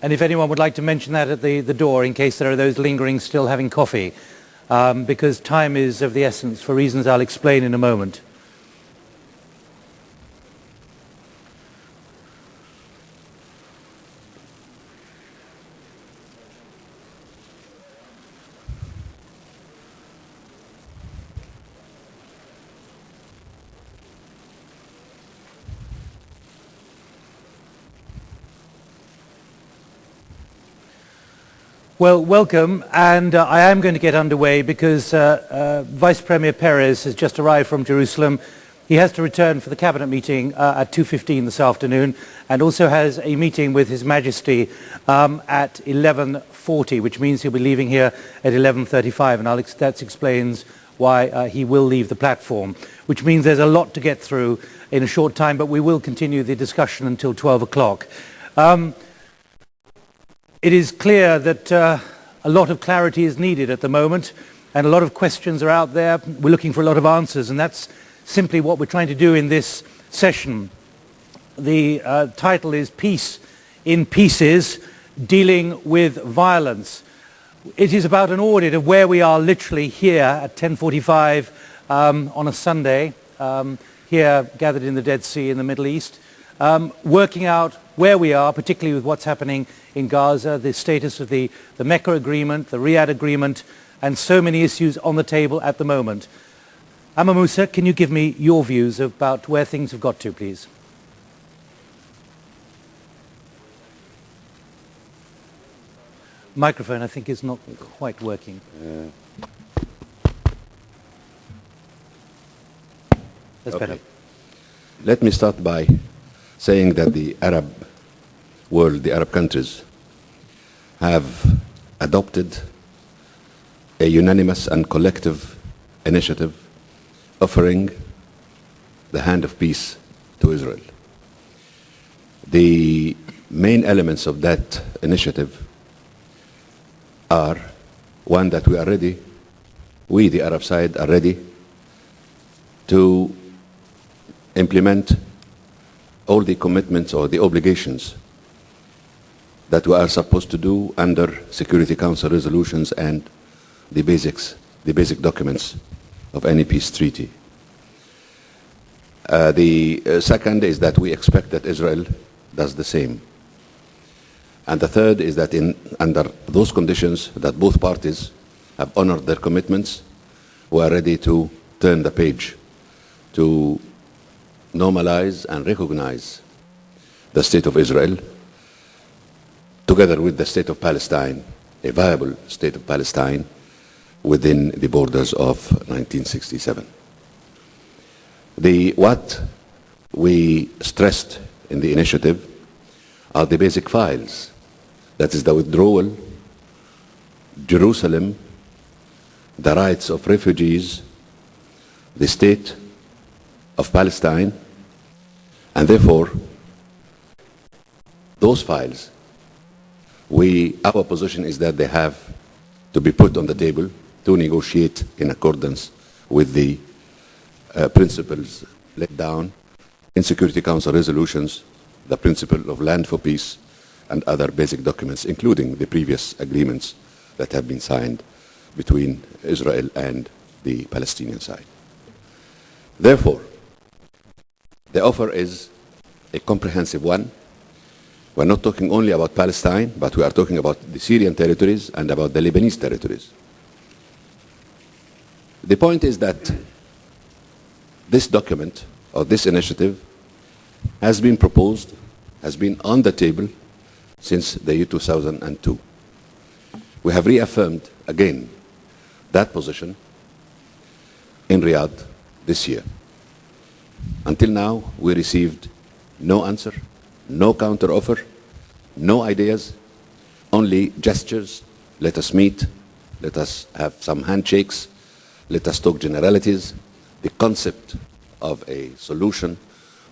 And if anyone would like to mention that at the door, in case there are those lingering still having coffee, because time is of the essence for reasons I'll explain in a moment. Well, welcome, and I am going to get underway because Vice Premier Perez has just arrived from Jerusalem. He has to return for the cabinet meeting at 2:15 this afternoon, and also has a meeting with His Majesty at 11:40, which means he'll be leaving here at 11:35, and that explains why he will leave the platform, which means there's a lot to get through in a short time, but we will continue the discussion until 12 o'clock. It is clear that a lot of clarity is needed at the moment, and a lot of questions are out there. We're looking for a lot of answers, and that's simply what we're trying to do in this session. The title is Peace in Pieces, Dealing with Violence. It is about an audit of where we are literally here at 10:45 on a Sunday, here gathered in the Dead Sea in the Middle East, working out where we are, particularly with what's happening in Gaza, the status of the Mecca Agreement, the Riyadh Agreement, and so many issues on the table at the moment. Amma Musa, can you give me your views about where things have got to, please? Microphone, I think, is not quite working. That's better. Let me start by saying that the Arab world, the Arab countries, have adopted a unanimous and collective initiative offering the hand of peace to Israel. The main elements of that initiative are, one, that we, the Arab side, are ready to implement all the commitments or the obligations that we are supposed to do under Security Council resolutions and the basic documents of any peace treaty. The second is that we expect that Israel does the same. And the third is that under those conditions that both parties have honored their commitments, we are ready to turn the page to normalize and recognize the state of Israel together with the state of Palestine, a viable state of Palestine within the borders of 1967. What we stressed in the initiative are the basic files. That is the withdrawal, Jerusalem, the rights of refugees, the state of Palestine, and therefore those files, our position is that they have to be put on the table to negotiate in accordance with the principles laid down in Security Council resolutions, the principle of land for peace, and other basic documents, including the previous agreements that have been signed between Israel and the Palestinian side. Therefore, the offer is a comprehensive one. We're not talking only about Palestine, but we are talking about the Syrian territories and about the Lebanese territories. The point is that this document, or this initiative, has been proposed, has been on the table since the year 2002. We have reaffirmed again that position in Riyadh this year. Until now, we received no answer, no counter-offer, no ideas, only gestures. Let us meet, let us have some handshakes, let us talk generalities, the concept of a solution,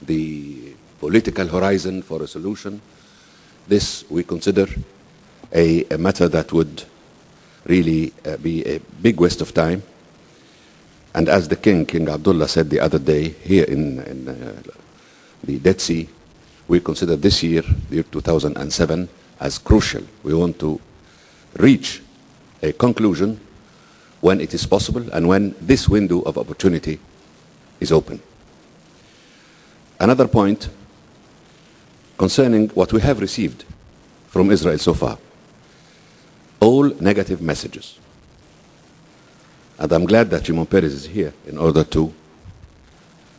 the political horizon for a solution. This we consider a matter that would really be a big waste of time. And as the King Abdullah, said the other day here in the Dead Sea, we consider this year, the year 2007, as crucial. We want to reach a conclusion when it is possible and when this window of opportunity is open. Another point concerning what we have received from Israel so far. All negative messages. And I'm glad that Shimon Peres is here in order to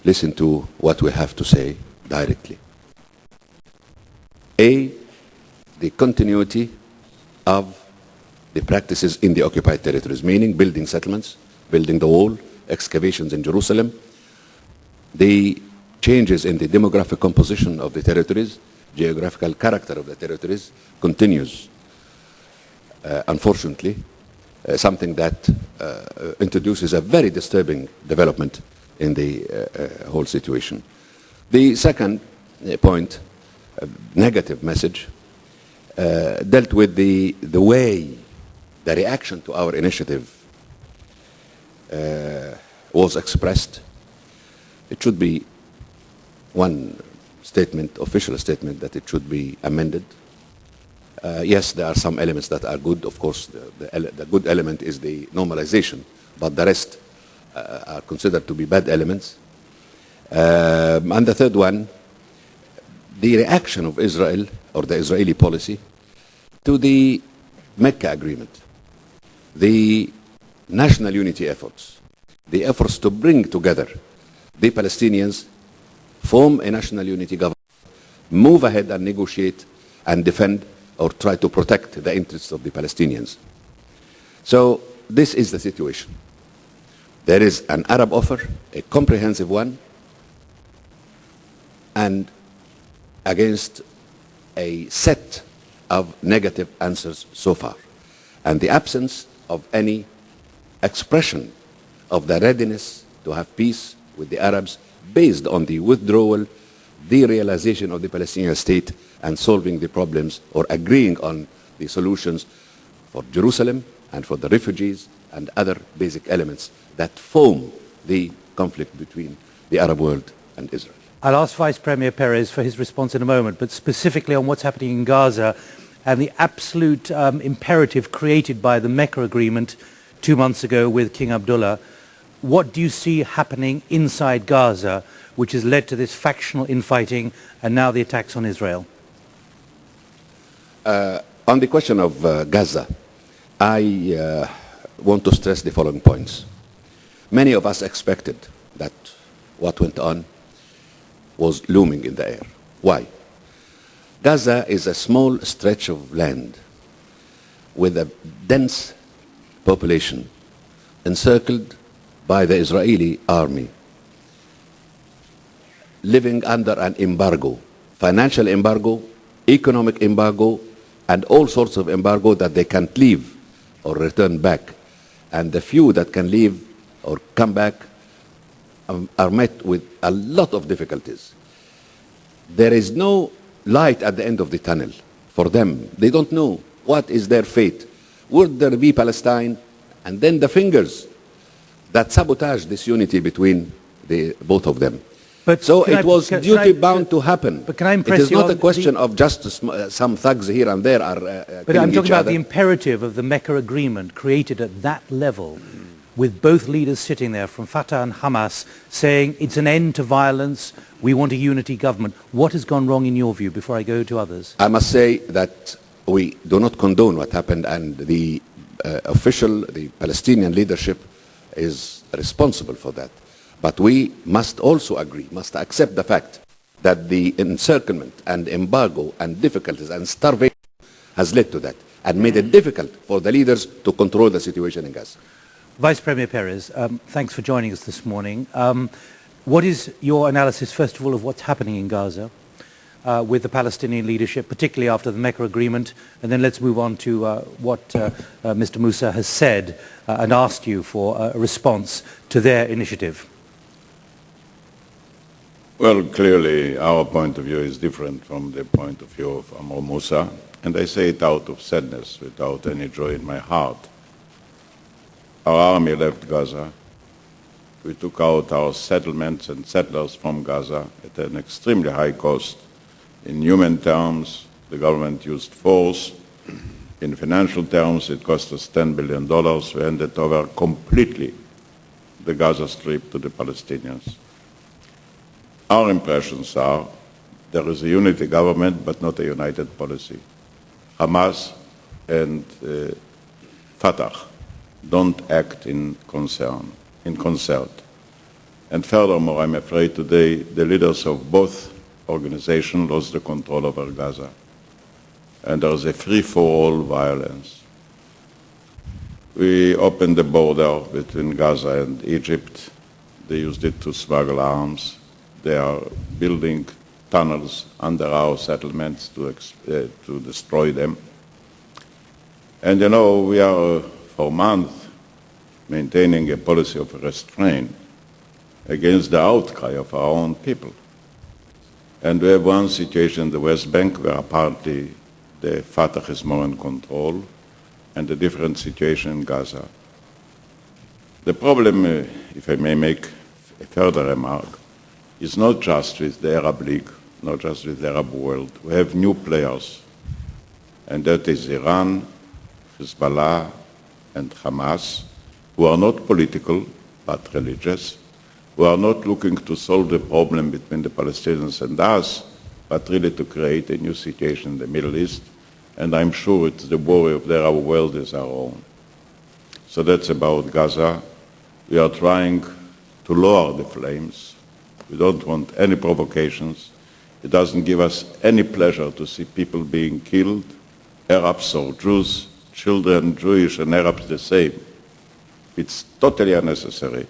listen to what we have to say directly. A, the continuity of the practices in the occupied territories, meaning building settlements, building the wall, excavations in Jerusalem, the changes in the demographic composition of the territories, geographical character of the territories continues, unfortunately, something that introduces a very disturbing development in the whole situation. The second point, negative message, dealt with the way the reaction to our initiative was expressed. It should be one statement, official statement, that it should be amended. Yes, there are some elements that are good. Of course, the good element is the normalization, but the rest are considered to be bad elements. And the third one, the reaction of Israel, or the Israeli policy, to the Mecca Agreement, the national unity efforts, the efforts to bring together the Palestinians, form a national unity government, move ahead and negotiate and defend or try to protect the interests of the Palestinians. So this is the situation. There is an Arab offer, a comprehensive one, and against a set of negative answers so far, and the absence of any expression of the readiness to have peace with the Arabs based on the withdrawal, the realization of the Palestinian state, and solving the problems or agreeing on the solutions for Jerusalem and for the refugees and other basic elements that form the conflict between the Arab world and Israel. I'll ask Vice Premier Peres for his response in a moment, but specifically on what's happening in Gaza and the absolute imperative created by the Mecca Agreement 2 months ago with King Abdullah. What do you see happening inside Gaza, which has led to this factional infighting and now the attacks on Israel? On the question of Gaza, I want to stress the following points. Many of us expected that what went on was looming in the air. Why? Gaza is a small stretch of land with a dense population encircled by the Israeli army, living under an embargo, financial embargo, economic embargo, and all sorts of embargo that they can't leave or return back. And the few that can leave or come back are met with a lot of difficulties. There is no light at the end of the tunnel for them. They don't know what is their fate. Would there be Palestine? And then the fingers that sabotage this unity between the both of them. But so it was duty-bound to happen. But can I impress you? It is you not on a question of just some thugs here and there are But I'm talking about other. the imperative of the Mecca Agreement created at that level, with both leaders sitting there from Fatah and Hamas saying it's an end to violence, we want a unity government. What has gone wrong in your view, before I go to others? I must say that we do not condone what happened, and the the Palestinian leadership is responsible for that. But we must also agree, must accept the fact that the encirclement and embargo and difficulties and starvation has led to that and made it difficult for the leaders to control the situation in Gaza. Vice Premier Peres, thanks for joining us this morning. What is your analysis, first of all, of what's happening in Gaza with the Palestinian leadership, particularly after the Mecca Agreement? And then let's move on to what Mr. Musa has said and asked you for a response to their initiative. Well, clearly our point of view is different from the point of view of Amr Musa, and I say it out of sadness, without any joy in my heart. Our army left Gaza. We took out our settlements and settlers from Gaza at an extremely high cost in human terms, The government used force. In financial terms, it cost us $10 billion. We handed over completely the Gaza Strip to the Palestinians. Our impressions are there is a unity government, but not a united policy. Hamas and Fatah don't act in concert. And furthermore, I'm afraid today the leaders of both organizations lost the control over Gaza. And there's a free-for-all violence. We opened the border between Gaza and Egypt. They used it to smuggle arms. They are building tunnels under our settlements to destroy them. And you know, we are for months maintaining a policy of restraint against the outcry of our own people. And we have one situation in the West Bank where apparently the Fatah is more in control, and a different situation in Gaza. The problem, if I may make a further remark, is not just with the Arab League, not just with the Arab world. We have new players, and that is Iran, Hezbollah, and Hamas, who are not political but religious, who are not looking to solve the problem between the Palestinians and us, but really to create a new situation in the Middle East. And I'm sure it's the worry of the Arab world is our own. So that's about Gaza. We are trying to lower the flames. We don't want any provocations. It doesn't give us any pleasure to see people being killed, Arabs or Jews, children, Jewish and Arabs the same. It's totally unnecessary.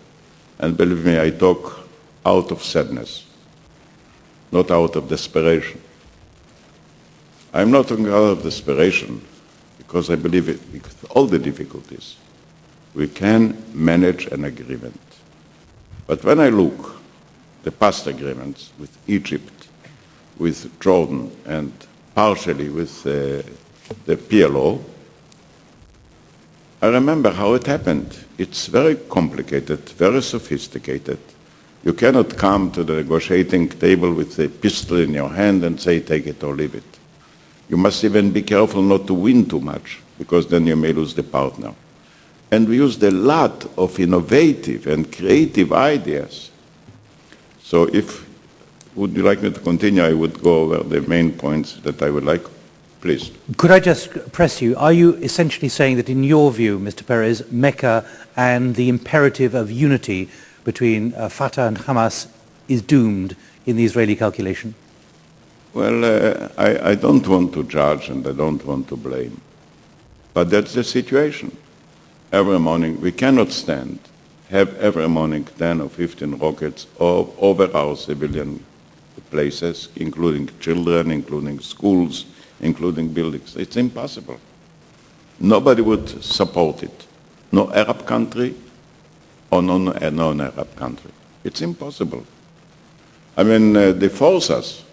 And believe me, I talk out of sadness, not out of desperation. I'm not talking out of desperation because I believe with all the difficulties, we can manage an agreement. But when I look the past agreements with Egypt, with Jordan, and partially with the PLO, I remember how it happened. It's very complicated, very sophisticated. You cannot come to the negotiating table with a pistol in your hand and say, take it or leave it. You must even be careful not to win too much, because then you may lose the partner. And we used a lot of innovative and creative ideas. So would you like me to continue? I would go over the main points that I would like. Please. Could I just press you? Are you essentially saying that in your view, Mr. Perez, Mecca and the imperative of unity between Fatah and Hamas is doomed in the Israeli calculation? Well, I don't want to judge and I don't want to blame. But that's the situation. Every morning, we cannot have every morning 10 or 15 rockets over our civilian places, including children, including schools, including buildings. It's impossible. Nobody would support it. No Arab country or non-Arab country. It's impossible. I mean, they force us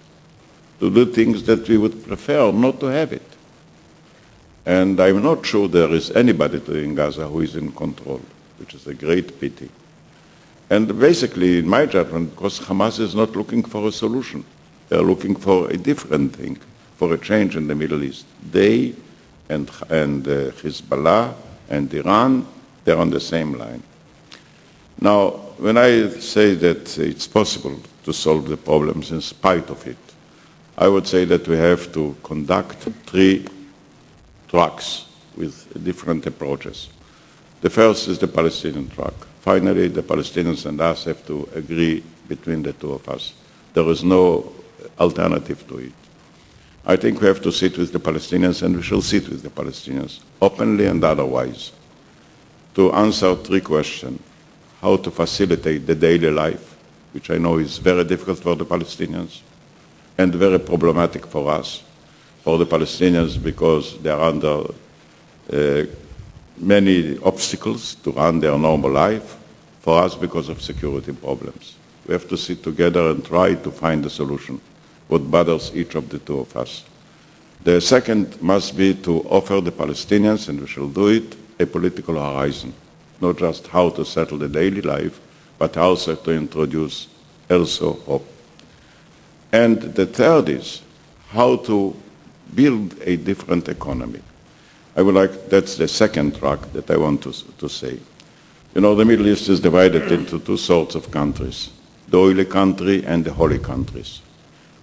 to do things that we would prefer not to have it. And I'm not sure there is anybody today in Gaza who is in control, which is a great pity. And basically, in my judgment, because Hamas is not looking for a solution. They're looking for a different thing, for a change in the Middle East. They and Hezbollah and Iran, they're on the same line. Now, when I say that it's possible to solve the problems in spite of it, I would say that we have to conduct 3 tracks with different approaches. The first is the Palestinian track. Finally, the Palestinians and us have to agree between the two of us. There is no alternative to it. I think we have to sit with the Palestinians, and we shall sit with the Palestinians, openly and otherwise, to answer 3 questions. How to facilitate the daily life, which I know is very difficult for the Palestinians, and very problematic for us, for the Palestinians because they are under many obstacles to run their normal life, for us because of security problems. We have to sit together and try to find a solution, what bothers each of the two of us. The second must be to offer the Palestinians, and we shall do it, a political horizon, not just how to settle the daily life, but also to introduce also hope. And the third is how to build a different economy. That's the second track that I want to say. You know, the Middle East is divided into two sorts of countries, the oily country and the holy countries.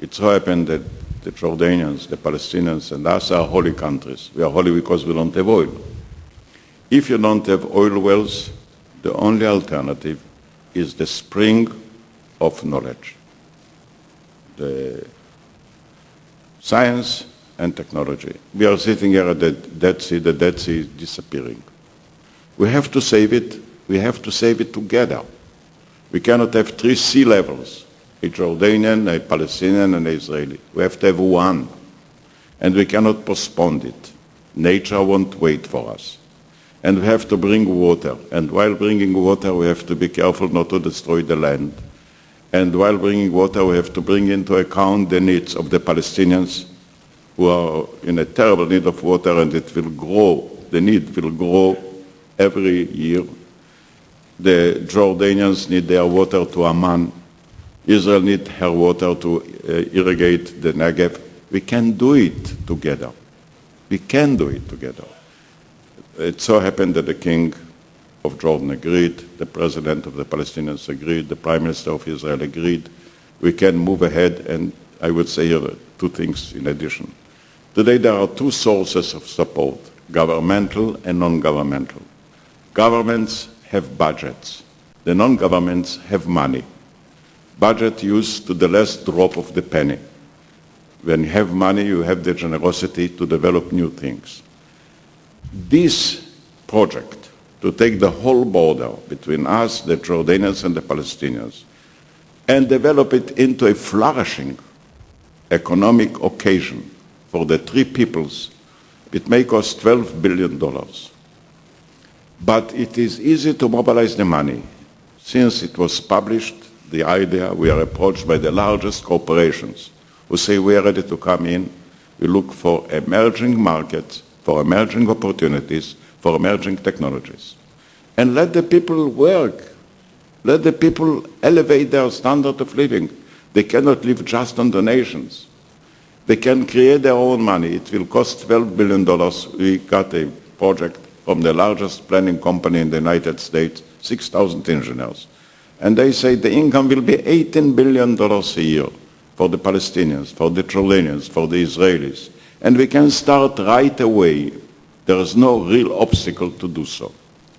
It so happened that the Jordanians, the Palestinians, and us are holy countries. We are holy because we don't have oil. If you don't have oil wells, the only alternative is the spring of knowledge, the science and technology. We are sitting here at the Dead Sea is disappearing. We have to save it. We have to save it together. We cannot have three sea levels, a Jordanian, a Palestinian, and an Israeli. We have to have one, and we cannot postpone it. Nature won't wait for us. And we have to bring water. And while bringing water, we have to be careful not to destroy the land. And while bringing water, we have to bring into account the needs of the Palestinians, who are in a terrible need of water, and it will grow. The need will grow every year. The Jordanians need their water to Amman. Israel needs her water to irrigate the Negev. We can do it together. We can do it together. It so happened that the king of Jordan agreed, the president of the Palestinians agreed, the prime minister of Israel agreed. We can move ahead, and I would say here two things in addition. Today there are two sources of support, governmental and non-governmental. Governments have budgets. The non-governments have money. Budget used to the last drop of the penny. When you have money, you have the generosity to develop new things. This project, to take the whole border between us, the Jordanians, and the Palestinians, and develop it into a flourishing economic occasion for the three peoples, it may cost $12 billion. But it is easy to mobilize the money. Since it was published, the idea, we are approached by the largest corporations who say we are ready to come in. We look for emerging markets, for emerging opportunities, for emerging technologies. And let the people work. Let the people elevate their standard of living. They cannot live just on donations. They can create their own money. It will cost $12 billion. We got a project from the largest planning company in the United States, 6,000 engineers. And they say the income will be $18 billion a year for the Palestinians, for the Jordanians, for the Israelis. And we can start right away. There is no real obstacle to do so.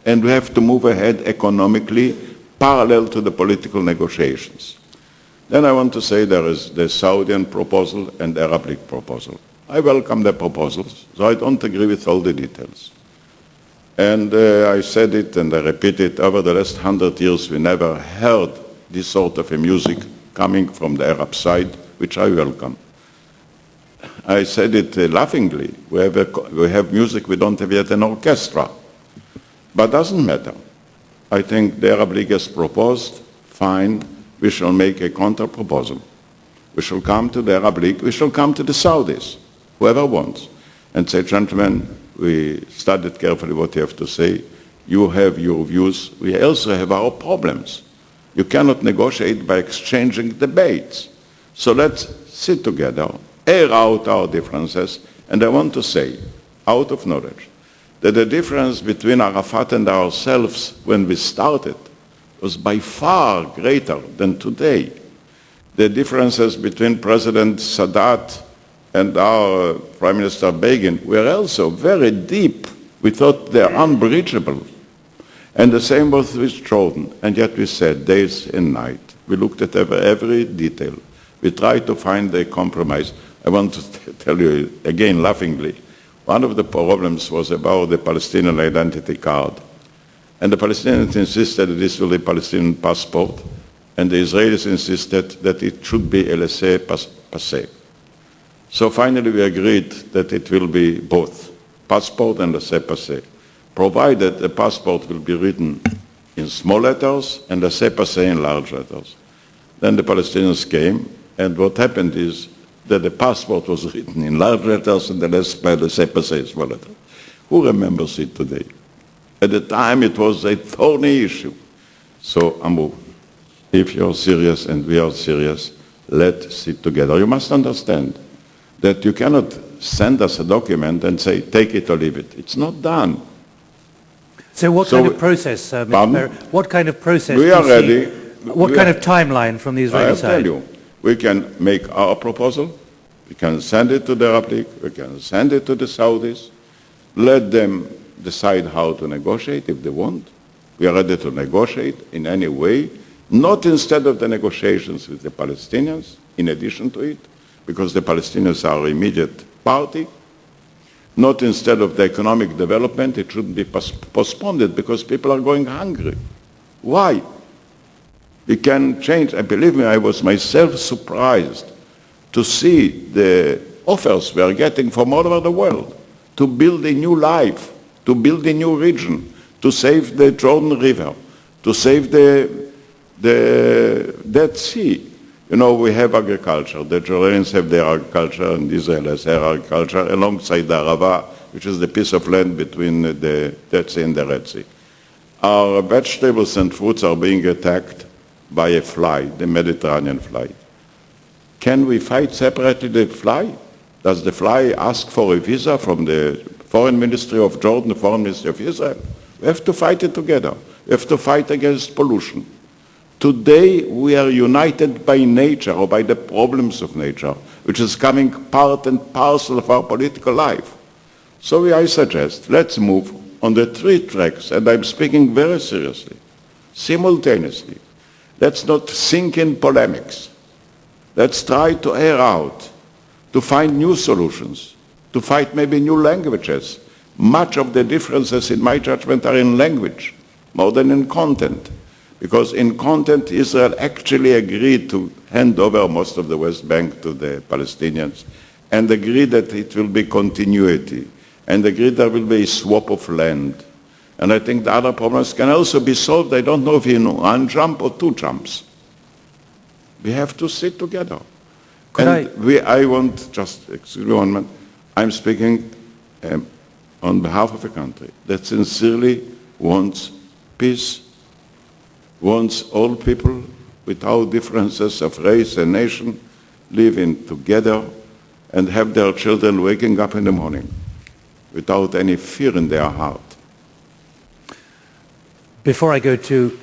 And we have to move ahead economically parallel to the political negotiations. Then I want to say there is the Saudian proposal and the Arab League proposal. I welcome the proposals, so I don't agree with all the details. And I said it and I repeat it, over the last 100 years we never heard this sort of a music coming from the Arab side, which I welcome. I said it laughingly. We have music, we don't have yet an orchestra. But doesn't matter. I think the Arab League has proposed, fine, we shall make a counter-proposal. We shall come to the Arab League, we shall come to the Saudis, whoever wants, and say, gentlemen, we studied carefully what you have to say. You have your views. We also have our problems. You cannot negotiate by exchanging debates. So let's sit together, air out our differences, and I want to say, out of knowledge, that the difference between Arafat and ourselves when we started was by far greater than today. The differences between President Sadat and our Prime Minister Begin were also very deep. We thought they are unbreachable. And the same was with Jordan. And yet we said days and night. We looked at every detail. We tried to find a compromise. I want to tell you again laughingly, one of the problems was about the Palestinian identity card. And the Palestinians insisted that this will be a Palestinian passport, and the Israelis insisted that it should be a laissez-passer. So finally we agreed that it will be both, passport and laissez-passer, provided the passport will be written in small letters and laissez-passer in large letters. Then the Palestinians came, and what happened is that the passport was written in large letters and the laissez-passer in small letters. Who remembers it today? At the time it was a thorny issue. So, Amu, if you're serious and we are serious, let's sit together. You must understand that you cannot send us a document and say, take it or leave it. It's not done. So what kind of process, Mr. Baird, what kind of process we do you are ready. see? What kind of timeline from the Israeli side? I'll tell you. We can make our proposal. We can send it to the Republic. We can send it to the Saudis. Let them decide how to negotiate if they want. We are ready to negotiate in any way, not instead of the negotiations with the Palestinians, in addition to it, because the Palestinians are our immediate party, not instead of the economic development. It shouldn't be postponed because people are going hungry. Why? We can change. And believe me, I was myself surprised to see the offers we are getting from all over the world to build a new life, to build a new region, to save the Jordan River, to save the Dead Sea. You know, we have agriculture. The Jordanians have their agriculture and Israel has their agriculture alongside the Arava, which is the piece of land between the Dead Sea and the Red Sea. Our vegetables and fruits are being attacked by a fly, the Mediterranean fly. Can we fight separately the fly? Does the fly ask for a visa from the Foreign Ministry of Jordan, the Foreign Ministry of Israel? We have to fight it together. We have to fight against pollution. Today we are united by nature or by the problems of nature, which is coming part and parcel of our political life. So I suggest let's move on the three tracks, and I'm speaking very seriously, simultaneously. Let's not sink in polemics. Let's try to air out, to find new solutions, to fight maybe new languages. Much of the differences, in my judgment, are in language more than in content. Because in content, Israel actually agreed to hand over most of the West Bank to the Palestinians and agreed that it will be continuity and agreed there will be a swap of land. And I think the other problems can also be solved. I don't know if in one jump or two jumps. We have to sit together. I want, just excuse me 1 minute, I'm speaking on behalf of a country that sincerely wants peace, wants all people without differences of race and nation living together and have their children waking up in the morning without any fear in their heart. Before I go to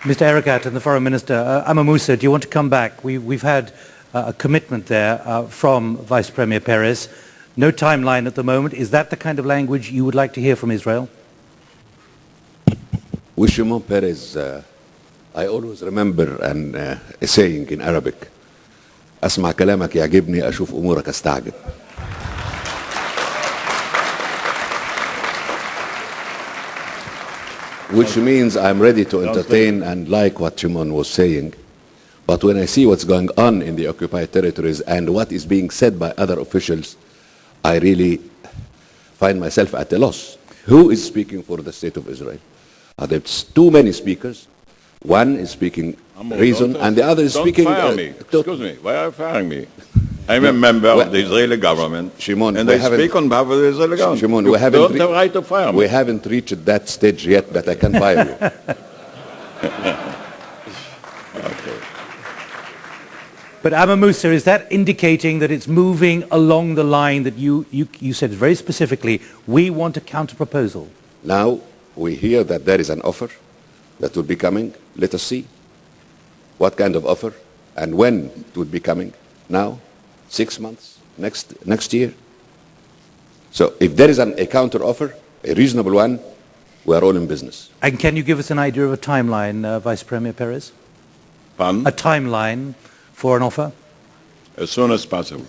Mr. Erekat and the Foreign Minister, Amma Musa, do you want to come back? We've had a commitment there from Vice Premier Peres. No timeline at the moment. Is that the kind of language you would like to hear from Israel? With Shimon Peres, I always remember a saying in Arabic, أسمع كلامك يعجبني أشوف أمورك أستعجب. Which means I'm ready to entertain and like what Shimon was saying. But when I see what's going on in the occupied territories and what is being said by other officials, I really find myself at a loss. Who is speaking for the state of Israel? There's too many speakers. One is speaking reason and the other is speaking... Don't fire me. Excuse me. Why are you firing me? I'm a member of the Israeli government, Shimon, and I speak on behalf of the Israeli government. Shimon, you don't have right to fire me. We haven't reached that stage yet, but I can fire you. Okay. But Amma Musa, is that indicating that it's moving along the line that you said very specifically, we want a counter-proposal? Now we hear that there is an offer that will be coming. Let us see what kind of offer and when it would be coming. Now, 6 months, next year. So if there is a counter offer, a reasonable one, we are all in business. And can you give us an idea of a timeline, Vice Premier Peres? Pardon? A timeline for an offer? As soon as possible.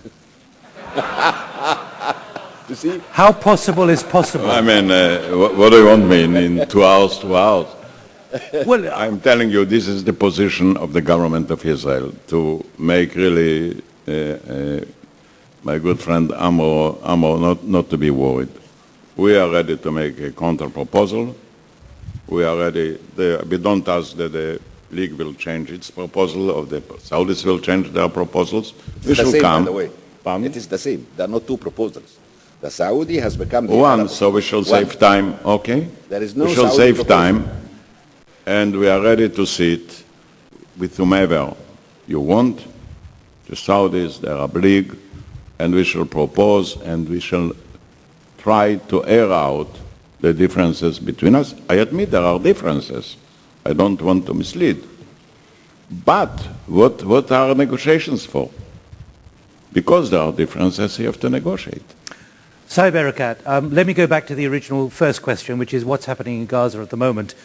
You see? How possible is possible? I mean, what do you want me in 2 hours, 2 hours? Well, I'm telling you, this is the position of the government of Israel, to make really my good friend Amor not to be worried. We are ready to make a counter-proposal. We are ready. We don't ask that the League will change its proposal or the Saudis will change their proposals. We shall come. By the way. It is the same. There are not two proposals. The Saudi has become the one, Arab. so we shall save time. Okay. There is no we shall Saudi save proposal. time, and we are ready to sit with whomever you want the Saudis, the Arab League, and we shall propose and we shall try to air out the differences between us. I admit there are differences. I don't want to mislead. But what are negotiations for? Because there are differences, you have to negotiate. Saeb Erekat, let me go back to the original first question, which is what's happening in Gaza at the moment,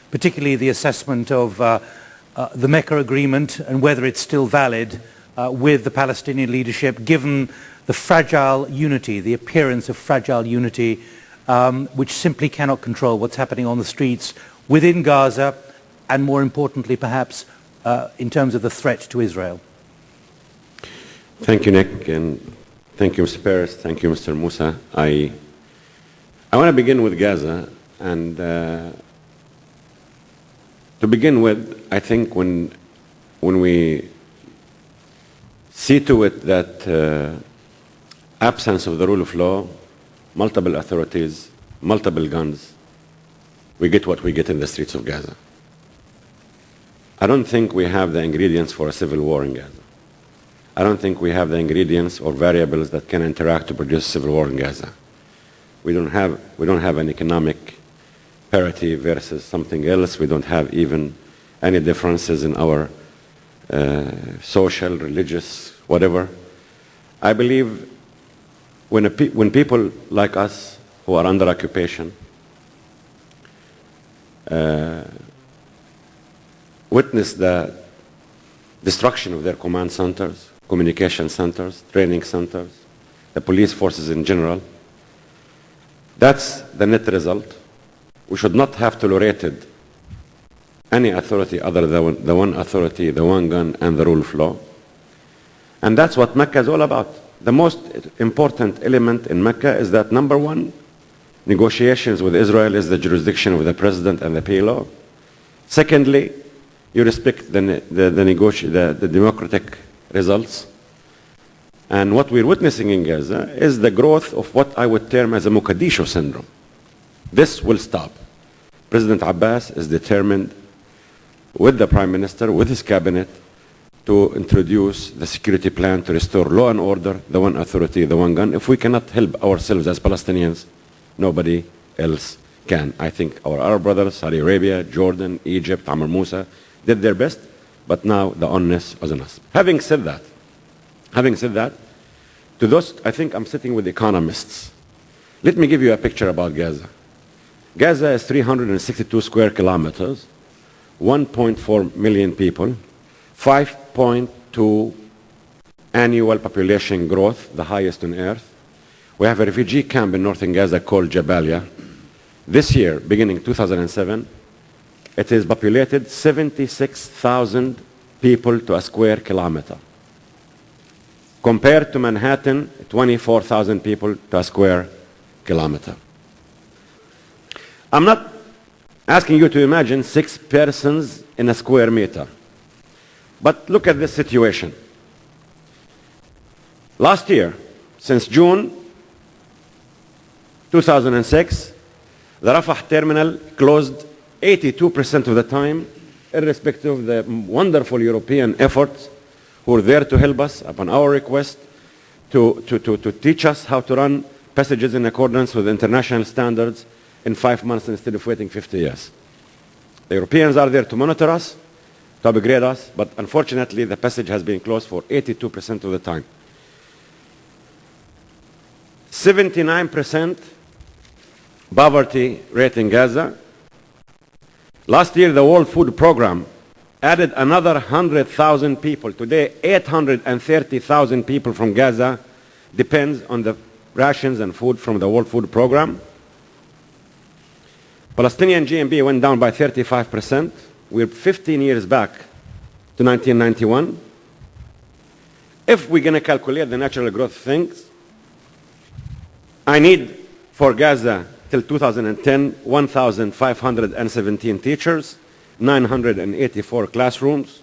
particularly the assessment of the Mecca Agreement and whether it's still valid with the Palestinian leadership, given the fragile unity, the appearance of fragile unity, which simply cannot control what's happening on the streets within Gaza, and more importantly, perhaps, in terms of the threat to Israel. Thank you, Nick, and thank you, Mr. Peres. Thank you, Mr. Musa. I want to begin with Gaza, and to begin with, I think when we see to it that absence of the rule of law, multiple authorities, multiple guns, we get what we get in the streets of Gaza. I don't think we have the ingredients for a civil war in Gaza. I don't think we have the ingredients or variables that can interact to produce civil war in Gaza. We don't have an economic parity versus something else. We don't have even any differences in our social, religious, whatever. I believe when people like us who are under occupation witness the destruction of their command centers, communication centers, training centers, the police forces in general, that's the net result. We should not have tolerated any authority other than the one authority, the one gun, and the rule of law. And that's what Mecca is all about. The most important element in Mecca is that, number one, negotiations with Israel is the jurisdiction of the president and the PLO. Secondly, you respect the democratic results. And what we're witnessing in Gaza is the growth of what I would term as a Mogadishu syndrome. This will stop. President Abbas is determined with the Prime Minister, with his cabinet, to introduce the security plan to restore law and order, the one authority, the one gun. If we cannot help ourselves as Palestinians, nobody else can. I think our Arab brothers, Saudi Arabia, Jordan, Egypt, Amr Musa, did their best, but now the onus was on us. Having said that, to those, I think I'm sitting with economists. Let me give you a picture about Gaza. Gaza is 362 square kilometers, 1.4 million people, 5.2 annual population growth, the highest on earth. We have a refugee camp in northern Gaza called Jabalia. This year, beginning 2007, it is populated 76,000 people to a square kilometer. Compared to Manhattan, 24,000 people to a square kilometer. I'm not asking you to imagine 6 persons in a square meter. But look at this situation. Last year, since June 2006, the Rafah terminal closed 82% of the time, irrespective of the wonderful European efforts who were there to help us upon our request to teach us how to run passages in accordance with international standards in 5 months instead of waiting 50 years. The Europeans are there to monitor us, to upgrade us, but unfortunately the passage has been closed for 82% of the time. 79% poverty rate in Gaza. Last year the World Food Program added another 100,000 people. Today 830,000 people from Gaza depends on the rations and food from the World Food Program. Palestinian GMB went down by 35%. We're 15 years back to 1991. If we're going to calculate the natural growth things, I need for Gaza till 2010, 1,517 teachers, 984 classrooms.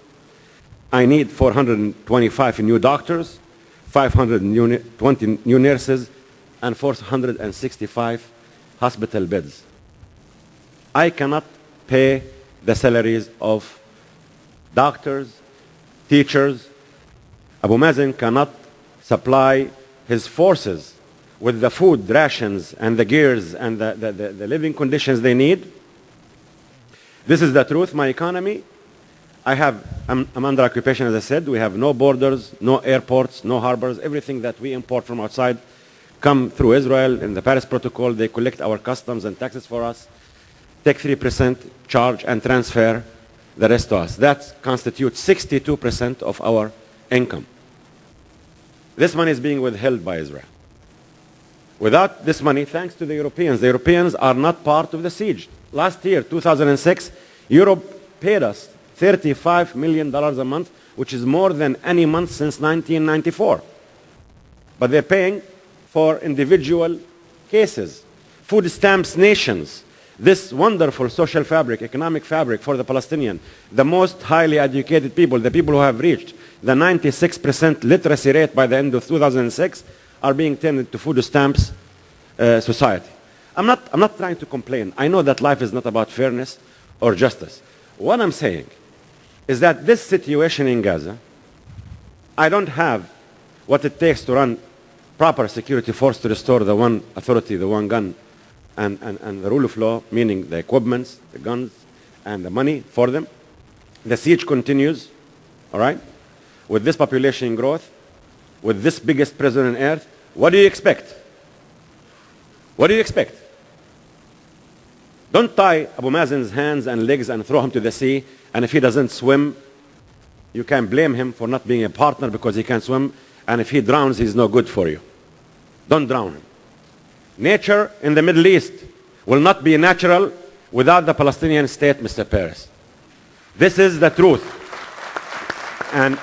I need 425 new doctors, 520 new nurses, and 465 hospital beds. I cannot pay the salaries of doctors, teachers, Abu Mazen cannot supply his forces with the food rations and the gears and the living conditions they need. This is the truth. My economy, I'm under occupation, as I said. We have no borders, no airports, no harbors. Everything that we import from outside come through Israel. In the Paris Protocol, they collect our customs and taxes for us, take 3%, charge and transfer the rest to us. That constitutes 62% of our income. This money is being withheld by Israel. Without this money, thanks to the Europeans are not part of the siege. Last year, 2006, Europe paid us $35 million a month, which is more than any month since 1994. But they're paying for individual cases. Food stamps nations. This wonderful social fabric, economic fabric for the Palestinian, the most highly educated people, the people who have reached the 96% literacy rate by the end of 2006, are being turned into food stamps society. I'm not trying to complain. I know that life is not about fairness or justice. What I'm saying is that this situation in Gaza, I don't have what it takes to run proper security force to restore the one authority, the one gun, and the rule of law, meaning the equipments, the guns, and the money for them. The siege continues, all right? With this population growth, with this biggest prison on earth, what do you expect? What do you expect? Don't tie Abu Mazen's hands and legs and throw him to the sea, and if he doesn't swim, you can blame him for not being a partner because he can't swim, and if he drowns, he's no good for you. Don't drown him. Nature in the Middle East will not be natural without the Palestinian state, Mr. Peres. This is the truth. And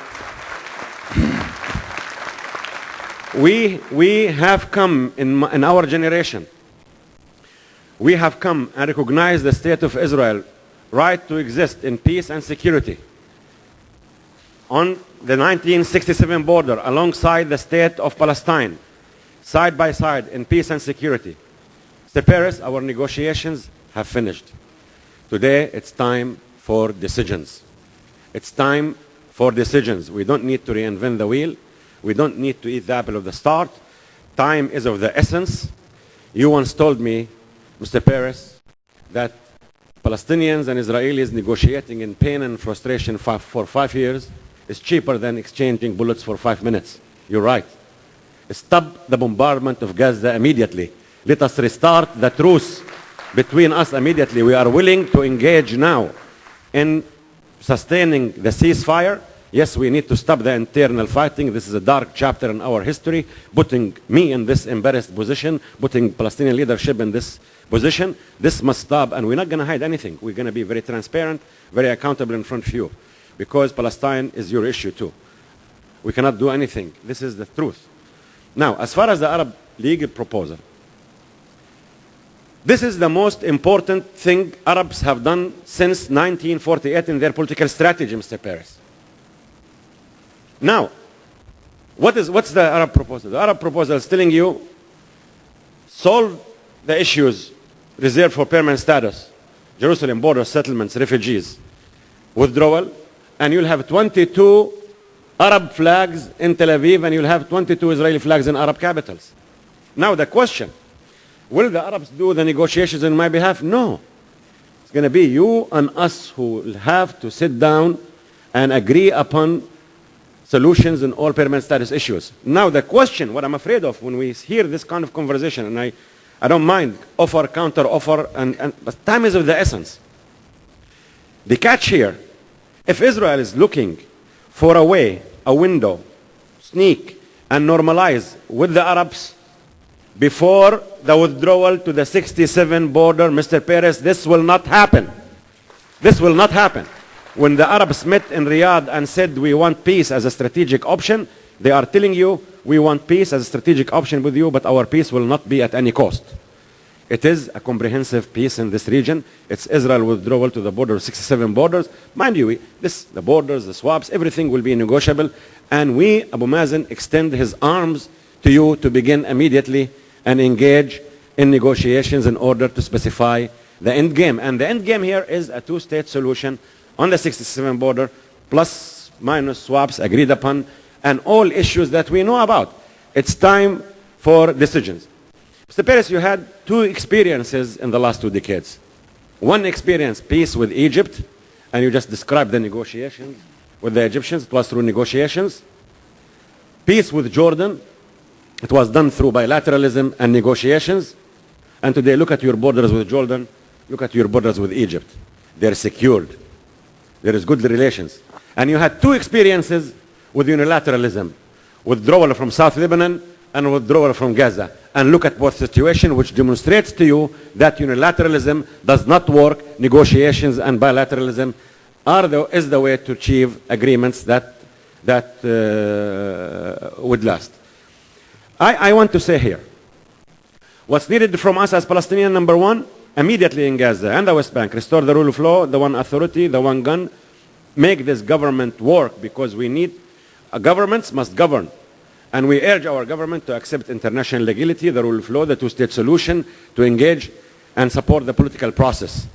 we have come in our generation, we have come and recognized the state of Israel right to exist in peace and security on the 1967 border alongside the state of Palestine, side by side in peace and security. Mr. Peres, our negotiations have finished. Today it's time for decisions. It's time for decisions. We don't need to reinvent the wheel. We don't need to eat the apple of the start. Time is of the essence. You once told me, Mr. Peres, that Palestinians and Israelis negotiating in pain and frustration for 5 years is cheaper than exchanging bullets for 5 minutes. You're right. Stop the bombardment of Gaza immediately. Let us restart the truce between us immediately. We are willing to engage now in sustaining the ceasefire. Yes, we need to stop the internal fighting. This is a dark chapter in our history, putting me in this embarrassed position, putting Palestinian leadership in this position. This must stop, and we're not going to hide anything. We're going to be very transparent, very accountable in front of you, because Palestine is your issue too. We cannot do anything. This is the truth. Now, as far as the Arab League proposal, this is the most important thing Arabs have done since 1948 in their political strategy, Mr. Peres. Now, what's the Arab proposal? The Arab proposal is telling you, solve the issues reserved for permanent status, Jerusalem, border settlements, refugees, withdrawal, and you'll have 22 Arab flags in Tel Aviv, and you'll have 22 Israeli flags in Arab capitals. Now the question, will the Arabs do the negotiations on my behalf? No. It's going to be you and us who will have to sit down and agree upon solutions in all permanent status issues. Now the question, what I'm afraid of when we hear this kind of conversation, and I don't mind offer, counter offer, but time is of the essence. The catch here, if Israel is looking for a way, a window, sneak and normalize with the Arabs before the withdrawal to the 67 border, Mr. Peres, this will not happen. This will not happen. When the Arabs met in Riyadh and said we want peace as a strategic option, they are telling you we want peace as a strategic option with you, but our peace will not be at any cost. It is a comprehensive peace in this region. It's Israel withdrawal to the border of 67 borders. Mind you, the borders, the swaps, everything will be negotiable. And we, Abu Mazen, extend his arms to you to begin immediately and engage in negotiations in order to specify the end game. And the end game here is a two-state solution on the 67 border, plus minus swaps agreed upon, and all issues that we know about. It's time for decisions. Mr. Peres, you had two experiences in the last 2 decades. One experience, peace with Egypt, and you just described the negotiations with the Egyptians. It was through negotiations. Peace with Jordan. It was done through bilateralism and negotiations. And today, look at your borders with Jordan. Look at your borders with Egypt. They're secured. There is good relations. And you had two experiences with unilateralism. Withdrawal from South Lebanon and withdrawal from Gaza. And look at both situations, which demonstrates to you that unilateralism does not work. Negotiations and bilateralism is the way to achieve agreements that would last. I want to say here, what's needed from us as Palestinians, number one, immediately in Gaza and the West Bank, restore the rule of law, the one authority, the one gun, make this government work, because we need, governments must govern. And we urge our government to accept international legality, the rule of law, the two-state solution, to engage and support the political process.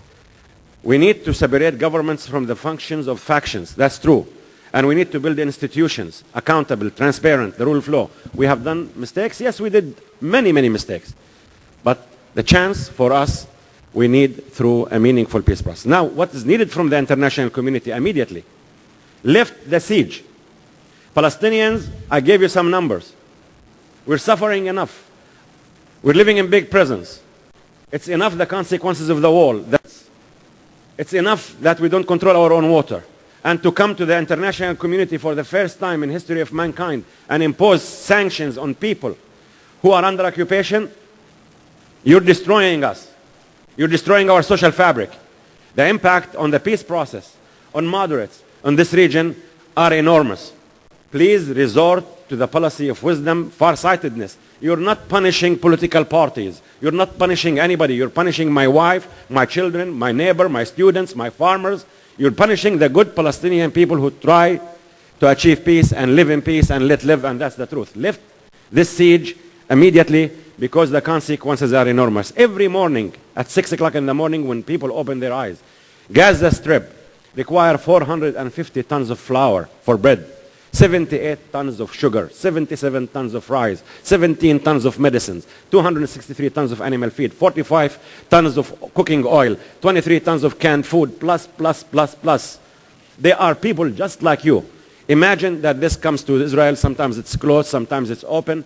We need to separate governments from the functions of factions. That's true. And we need to build institutions, accountable, transparent, the rule of law. We have done mistakes. Yes, we did many, many mistakes. But the chance for us, we need through a meaningful peace process. Now, what is needed from the international community immediately? Lift the siege. Palestinians, I gave you some numbers. We're suffering enough. We're living in big prisons. It's enough the consequences of the war. It's enough that we don't control our own water. And to come to the international community for the first time in history of mankind and impose sanctions on people who are under occupation, you're destroying us. You're destroying our social fabric. The impact on the peace process, on moderates, on this region are enormous. Please resort to the policy of wisdom, farsightedness. You're not punishing political parties. You're not punishing anybody. You're punishing my wife, my children, my neighbor, my students, my farmers. You're punishing the good Palestinian people who try to achieve peace and live in peace and let live, and that's the truth. Lift this siege immediately, because the consequences are enormous. Every morning at 6 o'clock in the morning when people open their eyes, Gaza Strip require 450 tons of flour for bread, 78 tons of sugar, 77 tons of rice, 17 tons of medicines, 263 tons of animal feed, 45 tons of cooking oil, 23 tons of canned food, plus. They are people just like you. Imagine that this comes to Israel. Sometimes it's closed, sometimes it's open.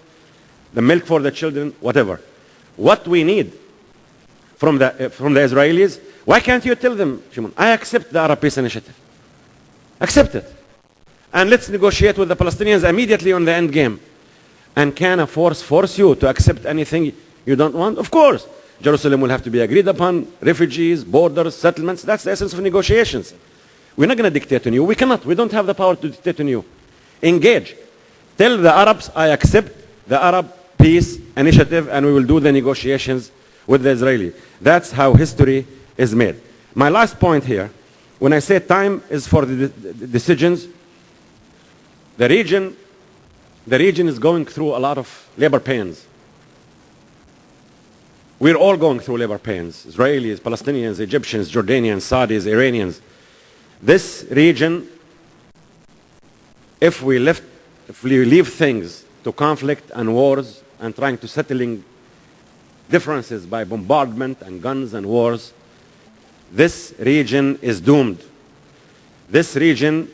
The milk for the children, whatever. What we need from the Israelis, why can't you tell them, Shimon, I accept the Arab Peace Initiative. Accept it. And let's negotiate with the Palestinians immediately on the end game. And can a force you to accept anything you don't want? Of course. Jerusalem will have to be agreed upon, refugees, borders, settlements. That's the essence of negotiations. We're not going to dictate on you. We cannot. We don't have the power to dictate on you. Engage. Tell the Arabs, I accept the Arab Peace Initiative, and we will do the negotiations with the Israeli. That's how history is made. My last point here, when I say time is for the decisions, the region is going through a lot of labor pains. We're all going through labor pains. Israelis, Palestinians, Egyptians, Jordanians, Saudis, Iranians. This region, if we leave things to conflict and wars and trying to settling differences by bombardment and guns and wars, this region is doomed. This region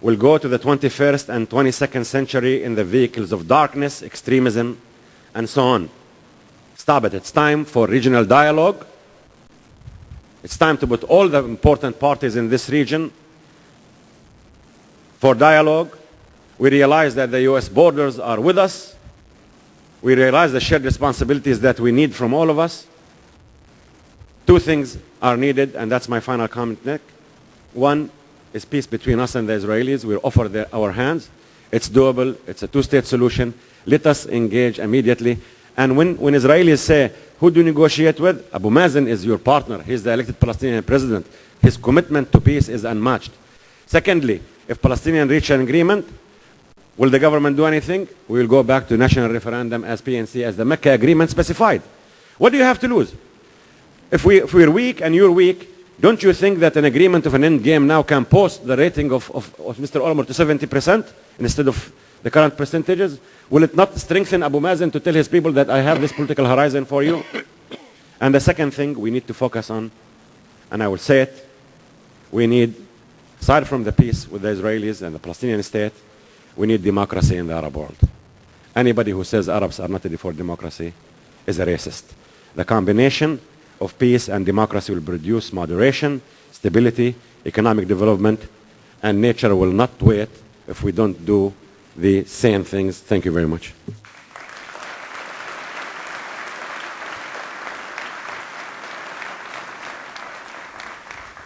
will go to the 21st and 22nd century in the vehicles of darkness, extremism, and so on. Stop it. It's time for regional dialogue. It's time to put all the important parties in this region for dialogue. We realize that the U.S. borders are with us. We realize the shared responsibilities that we need from all of us. Two things are needed, and that's my final comment, Nick. One is peace between us and the Israelis. We offer our hands. It's doable. It's a two-state solution. Let us engage immediately. And when Israelis say, who do you negotiate with? Abu Mazen is your partner. He's the elected Palestinian president. His commitment to peace is unmatched. Secondly, if Palestinians reach an agreement, will the government do anything? We will go back to national referendum as PNC, as the Mecca Agreement specified. What do you have to lose? If we're weak and you're weak, don't you think that an agreement of an end game now can post the rating of Mr. Olmert to 70% instead of the current percentages? Will it not strengthen Abu Mazen to tell his people that I have this political horizon for you? And the second thing we need to focus on, and I will say it, we need, aside from the peace with the Israelis and the Palestinian state, we need democracy in the Arab world. Anybody who says Arabs are not ready for democracy is a racist. The combination of peace and democracy will produce moderation, stability, economic development, and nature will not wait if we don't do the same things. Thank you very much.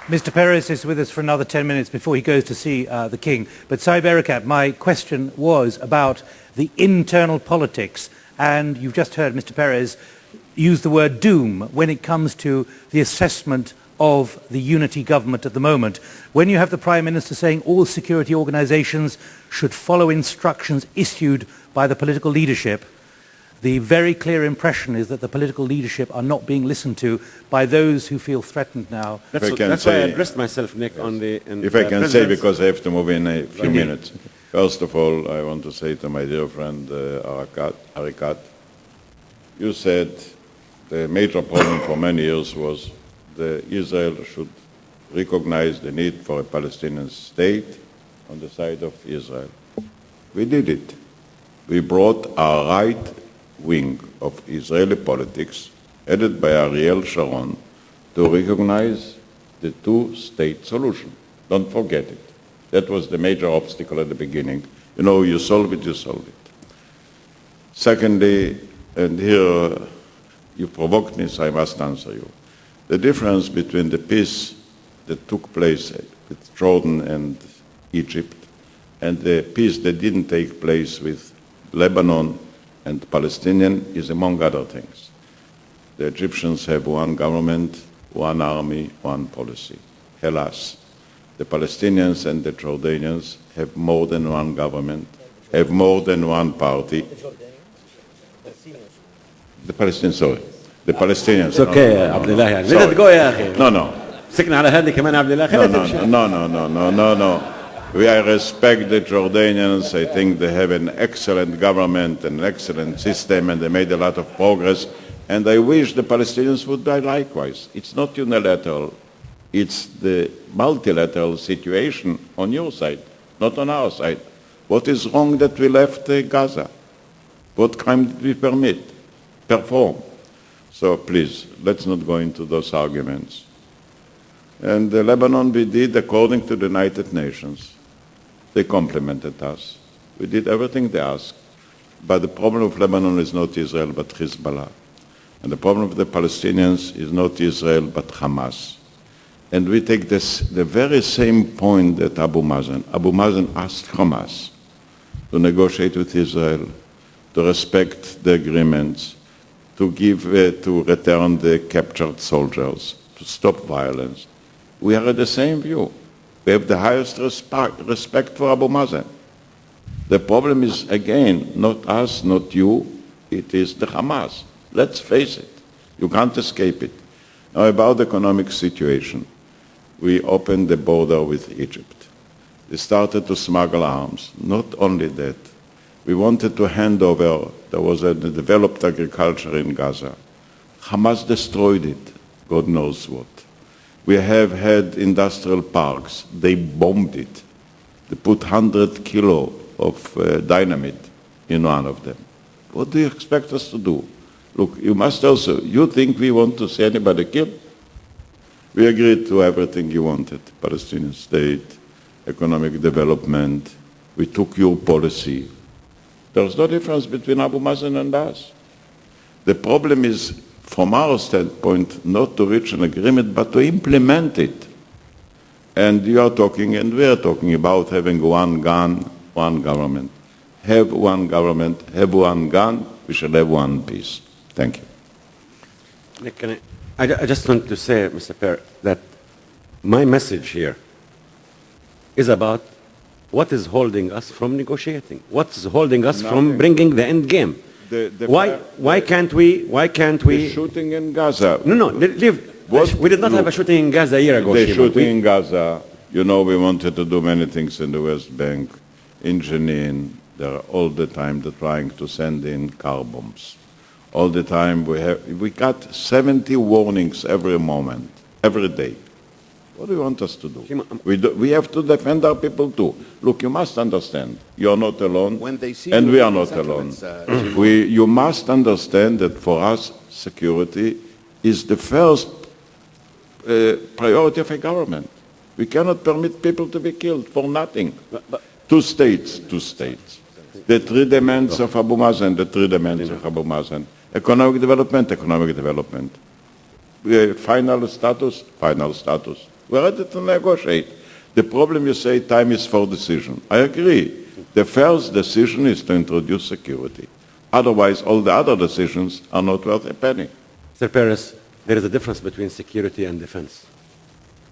Mr. Peres is with us for another 10 minutes before he goes to see the King. But Saeb Erekat, my question was about the internal politics, and you've just heard Mr. Peres use the word doom when it comes to the assessment of the unity government at the moment. When you have the Prime Minister saying all security organizations should follow instructions issued by the political leadership, the very clear impression is that the political leadership are not being listened to by those who feel threatened now. That's why I addressed myself, Nick, on the... If I can say, because I have to move in a few minutes. First of all, I want to say to my dear friend Erekat, you said the major problem for many years was that Israel should recognize the need for a Palestinian state on the side of Israel. We did it. We brought our right wing of Israeli politics, headed by Ariel Sharon, to recognize the two-state solution. Don't forget it. That was the major obstacle at the beginning. You know, you solve it, you solve it. Secondly, and here you provoked me, so I must answer you. The difference between the peace that took place with Jordan and Egypt and the peace that didn't take place with Lebanon and Palestinian is, among other things. The Egyptians have one government, one army, one policy. Alas, the Palestinians and the Jordanians have more than one government, have more than one party. The Palestinians, sorry. The Palestinians. It's okay, Abdul. Let it go, يا أخي. No. سكنا على هذه كمان عبد الله. No. I respect the Jordanians. I think they have an excellent government, an excellent system, and they made a lot of progress. And I wish the Palestinians would do likewise. It's not unilateral. It's the multilateral situation on your side, not on our side. What is wrong that we left Gaza? What crime did we perform? So please, let's not go into those arguments. And Lebanon we did according to the United Nations. They complimented us. We did everything they asked. But the problem of Lebanon is not Israel, but Hezbollah. And the problem of the Palestinians is not Israel, but Hamas. And we take the very same point that Abu Mazen asked Hamas to negotiate with Israel, to respect the agreements, to return the captured soldiers, to stop violence. We are at the same view. We have the highest respect for Abu Mazen. The problem is, again, not us, not you, it is the Hamas. Let's face it. You can't escape it. Now, about the economic situation, we opened the border with Egypt. They started to smuggle arms. Not only that, we wanted to hand over, there was a developed agriculture in Gaza. Hamas destroyed it, God knows what. We have had industrial parks. They bombed it. They put 100 kilo of dynamite in one of them. What do you expect us to do? Look, you must also, you think we want to see anybody killed? We agreed to everything you wanted. Palestinian state, economic development. We took your policy. There's no difference between Abu Mazen and us. The problem is, from our standpoint, not to reach an agreement, but to implement it. And you are talking, and we are talking about having one gun, one government. Have one government, have one gun, we shall have one peace. Thank you. Nick, I just want to say, Mr. Per, that my message here is about what is holding us from negotiating, what is holding us from bringing the end game. Why can't we? The shooting in Gaza. No, leave. We did not have a shooting in Gaza a year ago. The shooting in Gaza, you know, we wanted to do many things in the West Bank. in Jenin, they're all the time they're trying to send in car bombs. All the time we got 70 warnings every moment, every day. What do you want us to do? We have to defend our people too. Look, you must understand, you're not alone, and we are not alone. You must understand that for us, security is the first priority of a government. We cannot permit people to be killed for nothing. Two states. The three demands of Abu Mazen, Economic development. Final status. We're ready to negotiate. The problem, you say, time is for decision. I agree. The first decision is to introduce security. Otherwise, all the other decisions are not worth a penny. Mr. Peres, there is a difference between security and defense.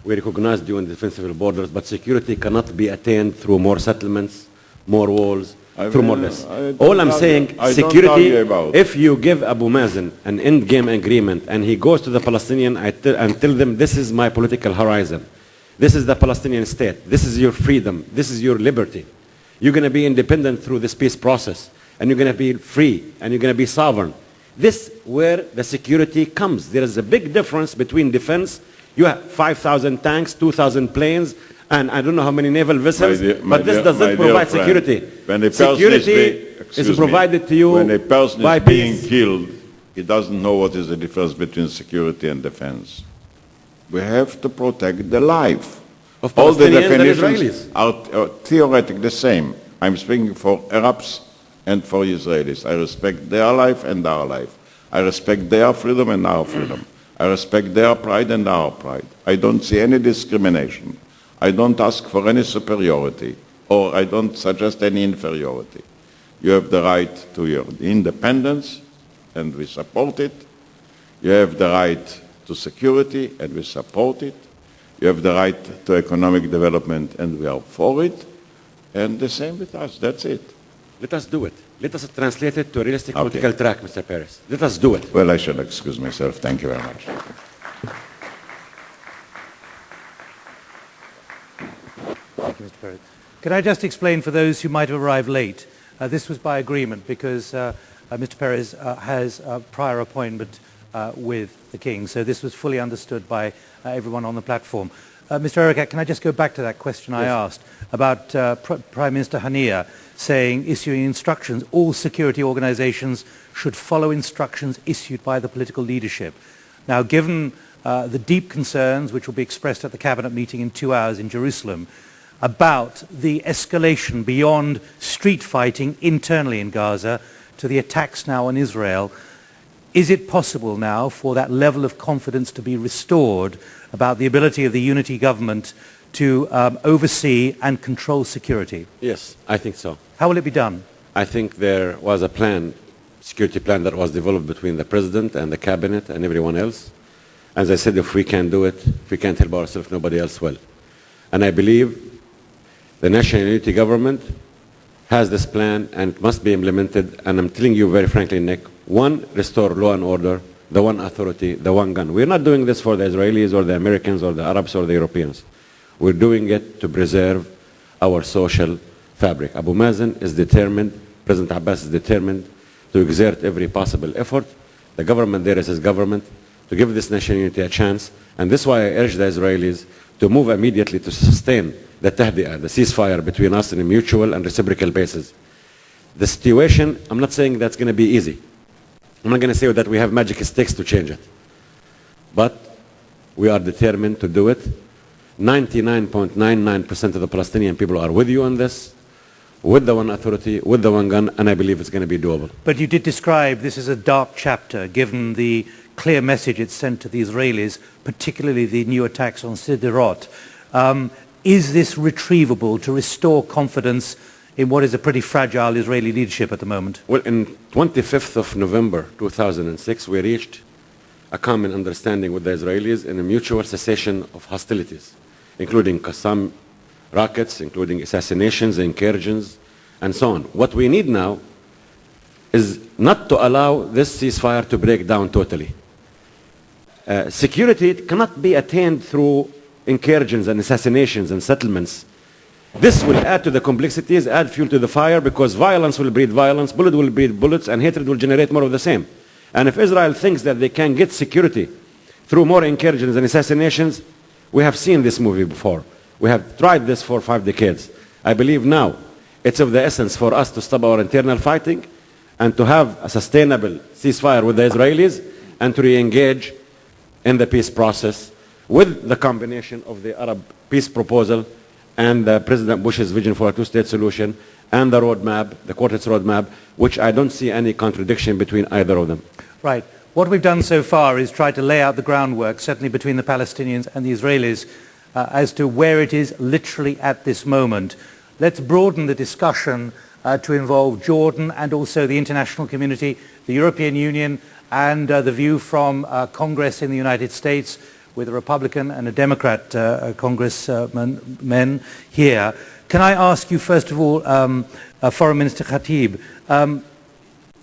We recognize you in the defense of the borders, but security cannot be attained through more settlements, more walls, through more less. All I'm saying, security, if you give Abu Mazen an end-game agreement and he goes to the Palestinian and tell them, this is my political horizon, this is the Palestinian state, this is your freedom, this is your liberty. You're going to be independent through this peace process, and you're going to be free, and you're going to be sovereign. This is where the security comes. There is a big difference between defense. You have 5,000 tanks, 2,000 planes, and I don't know how many naval vessels, but this doesn't provide security. Security is provided to you by peace. When a person is being killed, he doesn't know what is the difference between security and defense. We have to protect the life. Of all the definitions are theoretically the same. I'm speaking for Arabs and for Israelis. I respect their life and our life. I respect their freedom and our freedom. I respect their pride and our pride. I don't see any discrimination. I don't ask for any superiority, or I don't suggest any inferiority. You have the right to your independence, and we support it. You have the right to security, and we support it. You have the right to economic development, and we are for it. And the same with us. That's it. Let us do it. Let us translate it to a realistic political track, Mr. Peres. Let us do it. Well, I shall excuse myself. Thank you very much. Thank you, Mr. Peres. Can I just explain for those who might have arrived late? This was by agreement because Mr. Peres has a prior appointment with the King, so this was fully understood by everyone on the platform. Mr. Erekat, can I just go back to that question I asked about Prime Minister Haniyeh saying, issuing instructions, all security organizations should follow instructions issued by the political leadership. Now, given the deep concerns which will be expressed at the cabinet meeting in 2 hours in Jerusalem about the escalation beyond street fighting internally in Gaza to the attacks now on Israel, is it possible now for that level of confidence to be restored about the ability of the unity government to oversee and control security? Yes, I think so. How will it be done? I think there was a plan, security plan that was developed between the president and the cabinet and everyone else. As I said, if we can't do it, if we can't help ourselves, nobody else will. And I believe the national unity government has this plan and it must be implemented. And I'm telling you very frankly, Nick, one, restore law and order, the one authority, the one gun. We're not doing this for the Israelis or the Americans or the Arabs or the Europeans. We're doing it to preserve our social fabric. Abu Mazen is determined, President Abbas is determined to exert every possible effort. The government there is his government, to give this national unity a chance. And this is why I urge the Israelis to move immediately to sustain the tahdi'ah, the ceasefire between us on a mutual and reciprocal basis. The situation, I'm not saying that's going to be easy. I'm not going to say that we have magic sticks to change it. But we are determined to do it. 99.99% of the Palestinian people are with you on this, with the one authority, with the one gun, and I believe it's going to be doable. But you did describe this as a dark chapter, given the clear message it sent to the Israelis, particularly the new attacks on Sderot. Is this retrievable to restore confidence in what is a pretty fragile Israeli leadership at the moment? Well, on 25th of November 2006, we reached a common understanding with the Israelis in a mutual cessation of hostilities, including Qassam rockets, including assassinations, incursions, and so on. What we need now is not to allow this ceasefire to break down totally. Security cannot be attained through incursions and assassinations and settlements. This will add to the complexities, add fuel to the fire, because violence will breed violence, bullet will breed bullets, and hatred will generate more of the same. And if Israel thinks that they can get security through more incursions and assassinations, we have seen this movie before. We have tried this for 5 decades. I believe now it's of the essence for us to stop our internal fighting and to have a sustainable ceasefire with the Israelis and to re-engage in the peace process with the combination of the Arab peace proposal and President Bush's vision for a two-state solution and the roadmap, the quartet's roadmap, which I don't see any contradiction between either of them. Right. What we've done so far is try to lay out the groundwork, certainly between the Palestinians and the Israelis, as to where it is literally at this moment. Let's broaden the discussion to involve Jordan and also the international community, the European Union, and the view from Congress in the United States, with a Republican and a Democrat congressmen here. Can I ask you, first of all, Foreign Minister Khatib,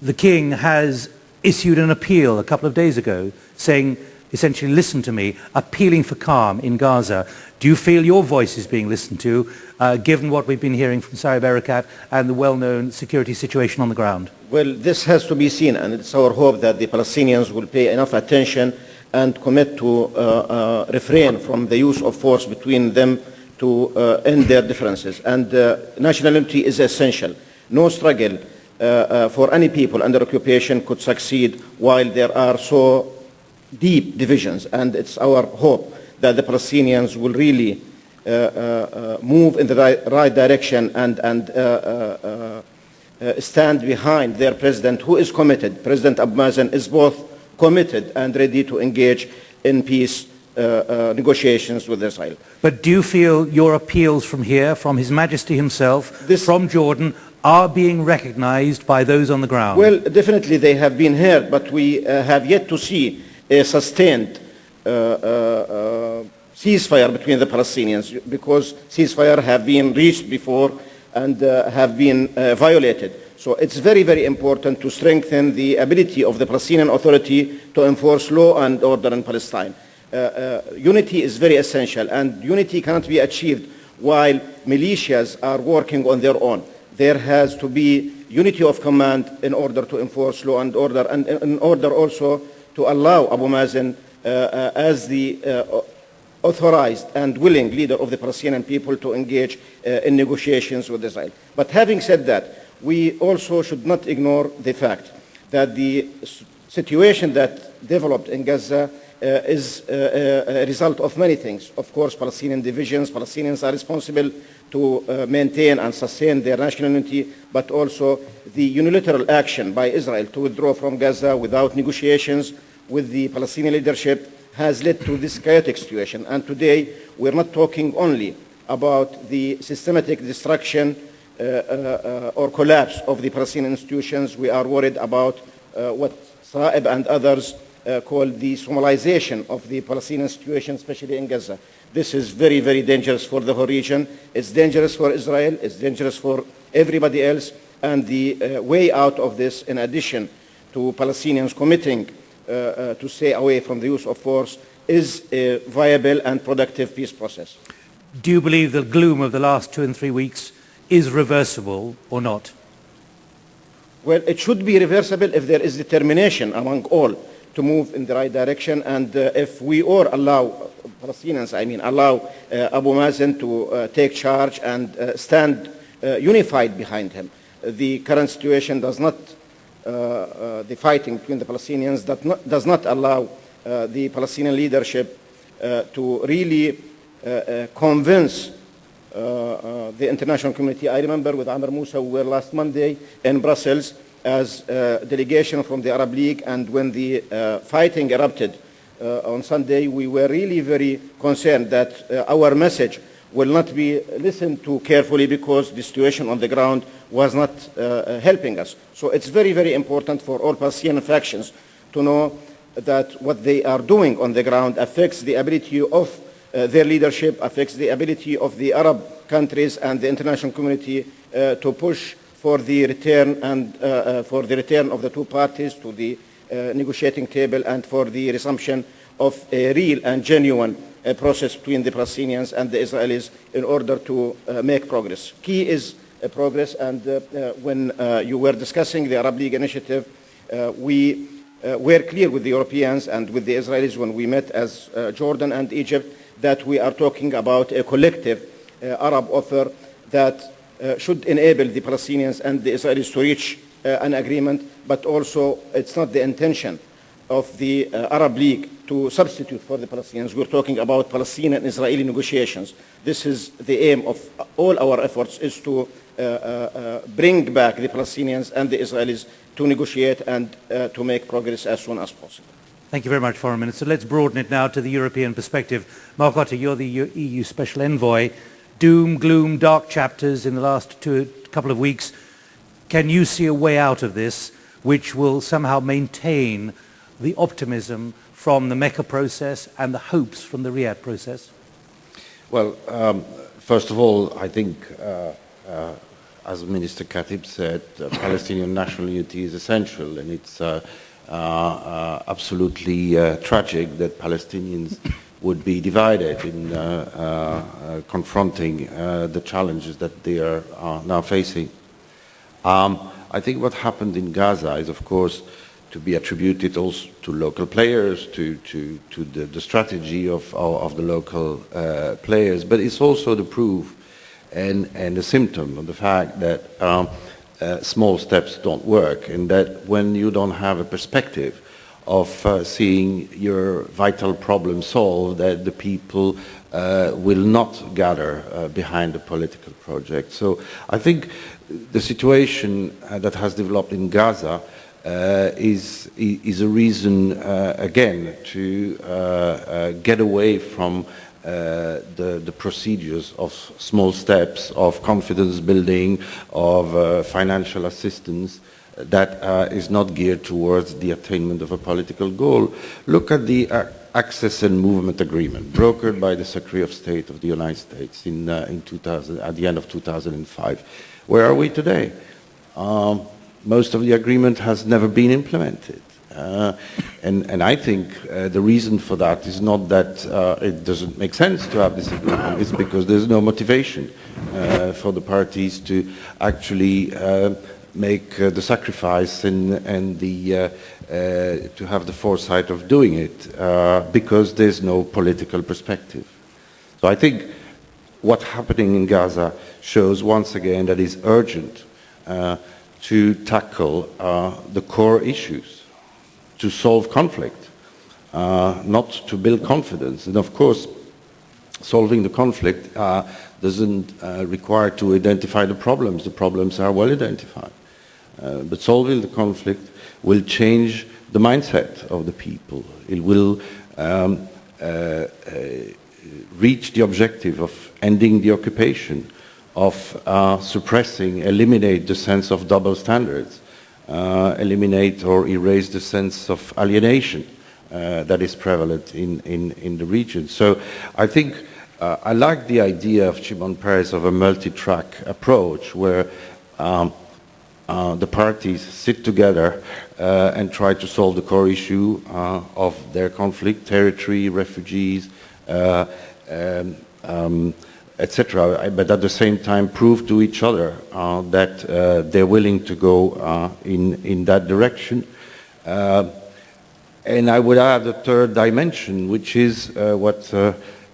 the King has issued an appeal a couple of days ago saying, essentially, listen to me, appealing for calm in Gaza. Do you feel your voice is being listened to, given what we've been hearing from Saeb Erekat and the well-known security situation on the ground? Well, this has to be seen, and it's our hope that the Palestinians will pay enough attention and commit to refrain from the use of force between them to end their differences. And national unity is essential. No struggle for any people under occupation could succeed while there are so deep divisions. And it's our hope that the Palestinians will really move in the right direction and stand behind their president, who is committed. President Abu Mazen is both committed and ready to engage in peace negotiations with Israel. But do you feel your appeals from here, from His Majesty himself, from Jordan, are being recognized by those on the ground? Well, definitely they have been heard, but we have yet to see a sustained ceasefire between the Palestinians, because ceasefire have been reached before and have been violated. So it's very, very important to strengthen the ability of the Palestinian Authority to enforce law and order in Palestine. Unity is very essential, and unity cannot be achieved while militias are working on their own. There has to be unity of command in order to enforce law and order, and in order also to allow Abu Mazen as the authorized and willing leader of the Palestinian people to engage in negotiations with Israel. But having said that, we also should not ignore the fact that the situation that developed in Gaza is a result of many things. Of course, Palestinian divisions. Palestinians are responsible to maintain and sustain their national unity, but also the unilateral action by Israel to withdraw from Gaza without negotiations with the Palestinian leadership has led to this chaotic situation. And today, we're not talking only about the systematic destruction or collapse of the Palestinian institutions. We are worried about what Saeb and others call the Somalization of the Palestinian situation, especially in Gaza. This is very, very dangerous for the whole region. It's dangerous for Israel. It's dangerous for everybody else. And the way out of this, in addition to Palestinians committing to stay away from the use of force, is a viable and productive peace process. Do you believe the gloom of the last 2 and 3 weeks is reversible or not? Well, it should be reversible if there is determination among all to move in the right direction, and if we all allow Palestinians, allow Abu Mazen to take charge and stand unified behind him. The current situation does not, the fighting between the Palestinians does not allow the Palestinian leadership to really convince the international community. I remember with Amr Moussa, we were last Monday in Brussels as a delegation from the Arab League, and when the fighting erupted on Sunday, we were really very concerned that our message will not be listened to carefully because the situation on the ground was not helping us. So it's very, very important for all Palestinian factions to know that what they are doing on the ground affects the ability of their leadership, affects the ability of the Arab countries and the international community to push for the return and for the return of the two parties to the negotiating table and for the resumption of a real and genuine process between the Palestinians and the Israelis in order to make progress. Key is progress, and when you were discussing the Arab League initiative, we were clear with the Europeans and with the Israelis when we met as Jordan and Egypt that we are talking about a collective Arab offer that should enable the Palestinians and the Israelis to reach an agreement, but also it's not the intention of the Arab League to substitute for the Palestinians. We're talking about Palestinian and Israeli negotiations. This is the aim of all our efforts, is to bring back the Palestinians and the Israelis to negotiate and to make progress as soon as possible. Thank you very much, Foreign Minister. Let's broaden it now to the European perspective. Mark Otte, you're the EU Special Envoy. Doom, gloom, dark chapters in the last couple of weeks. Can you see a way out of this which will somehow maintain the optimism from the Mecca process and the hopes from the Riyadh process? Well, first of all, I think, as Minister Khatib said, Palestinian national unity is essential, and it's absolutely tragic that Palestinians would be divided in confronting the challenges that they are now facing. I think what happened in Gaza is, of course, to be attributed also to local players, to the strategy of the local players, but it's also the proof and a symptom of the fact that small steps don't work, and that when you don't have a perspective of seeing your vital problem solved, that the people will not gather behind the political project. So I think the situation that has developed in Gaza is a reason, again, to get away from the procedures of small steps, of confidence building, of financial assistance that is not geared towards the attainment of a political goal. Look at the Access and Movement Agreement, brokered by the Secretary of State of the United States at the end of 2005. Where are we today? Most of the agreement has never been implemented. And I think the reason for that is not that it doesn't make sense to have this agreement, it's because there's no motivation for the parties to actually make the sacrifice and to have the foresight of doing it, because there's no political perspective. So I think what's happening in Gaza shows once again that it's urgent to tackle the core issues, to solve conflict, not to build confidence. And of course, solving the conflict doesn't require to identify the problems. The problems are well identified. But solving the conflict will change the mindset of the people. It will reach the objective of ending the occupation, of suppressing, eliminate the sense of double standards, eliminate or erase the sense of alienation that is prevalent in the region. So I think I like the idea of Shimon Peres of a multi-track approach where the parties sit together and try to solve the core issue of their conflict, territory, refugees, etc., but at the same time prove to each other that they're willing to go in that direction. And I would add a third dimension, which is what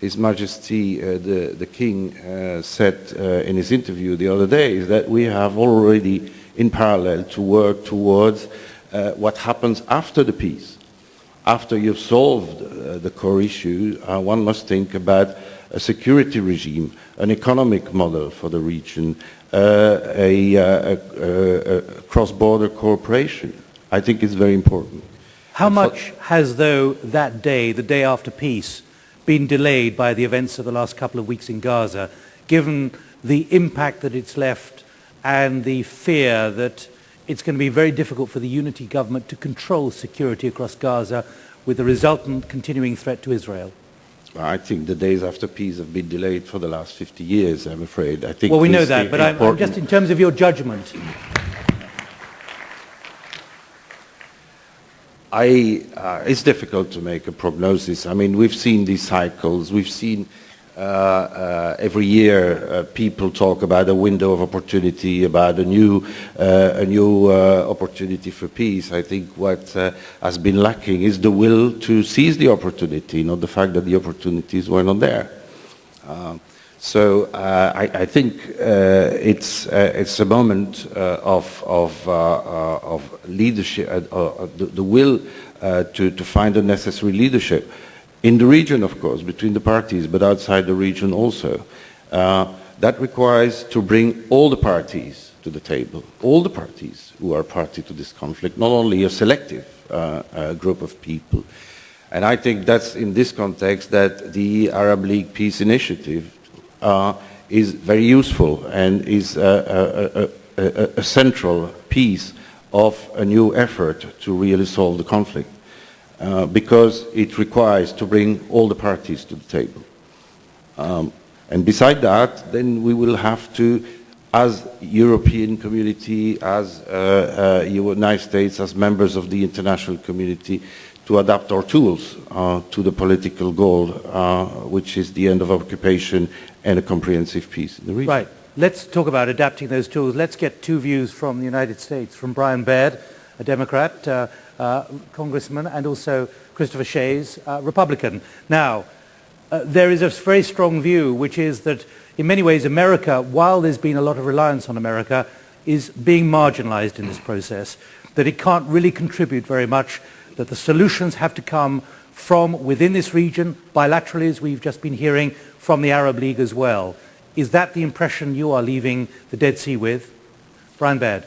His Majesty the King said in his interview the other day, is that we have already in parallel to work towards what happens after the peace. After you've solved the core issue, one must think about a security regime, an economic model for the region, a cross-border cooperation. I think it's very important. How much has, though, that day, the day after peace, been delayed by the events of the last couple of weeks in Gaza, given the impact that it's left and the fear that it's going to be very difficult for the unity government to control security across Gaza with the resultant continuing threat to Israel? I think the days after peace have been delayed for the last 50 years, I'm afraid. I think well, we know that, but I'm just in terms of your judgment. It's difficult to make a prognosis. I mean, we've seen these cycles. We've seen every year people talk about a window of opportunity, about a new opportunity for peace. I think what has been lacking is the will to seize the opportunity, not the fact that the opportunities were not there. So I think it's a moment of leadership, the will to find the necessary leadership in the region, of course, between the parties, but outside the region also. That requires to bring all the parties to the table, all the parties who are party to this conflict, not only a selective group of people. And I think that's in this context that the Arab League Peace Initiative is very useful and is a central piece of a new effort to really solve the conflict, because it requires to bring all the parties to the table. And beside that, then we will have to, as European community, as United States, as members of the international community, to adapt our tools to the political goal, which is the end of occupation and a comprehensive peace in the region. Right. Let's talk about adapting those tools. Let's get two views from the United States, from Baird, a Democrat, Congressman, and also Christopher Shays, Republican. Now, there is a very strong view, which is that in many ways America, while there's been a lot of reliance on America, is being marginalized in this process, that it can't really contribute very much, that the solutions have to come from within this region, bilaterally, as we've just been hearing, from the Arab League as well. Is that the impression you are leaving the Dead Sea with? Baird.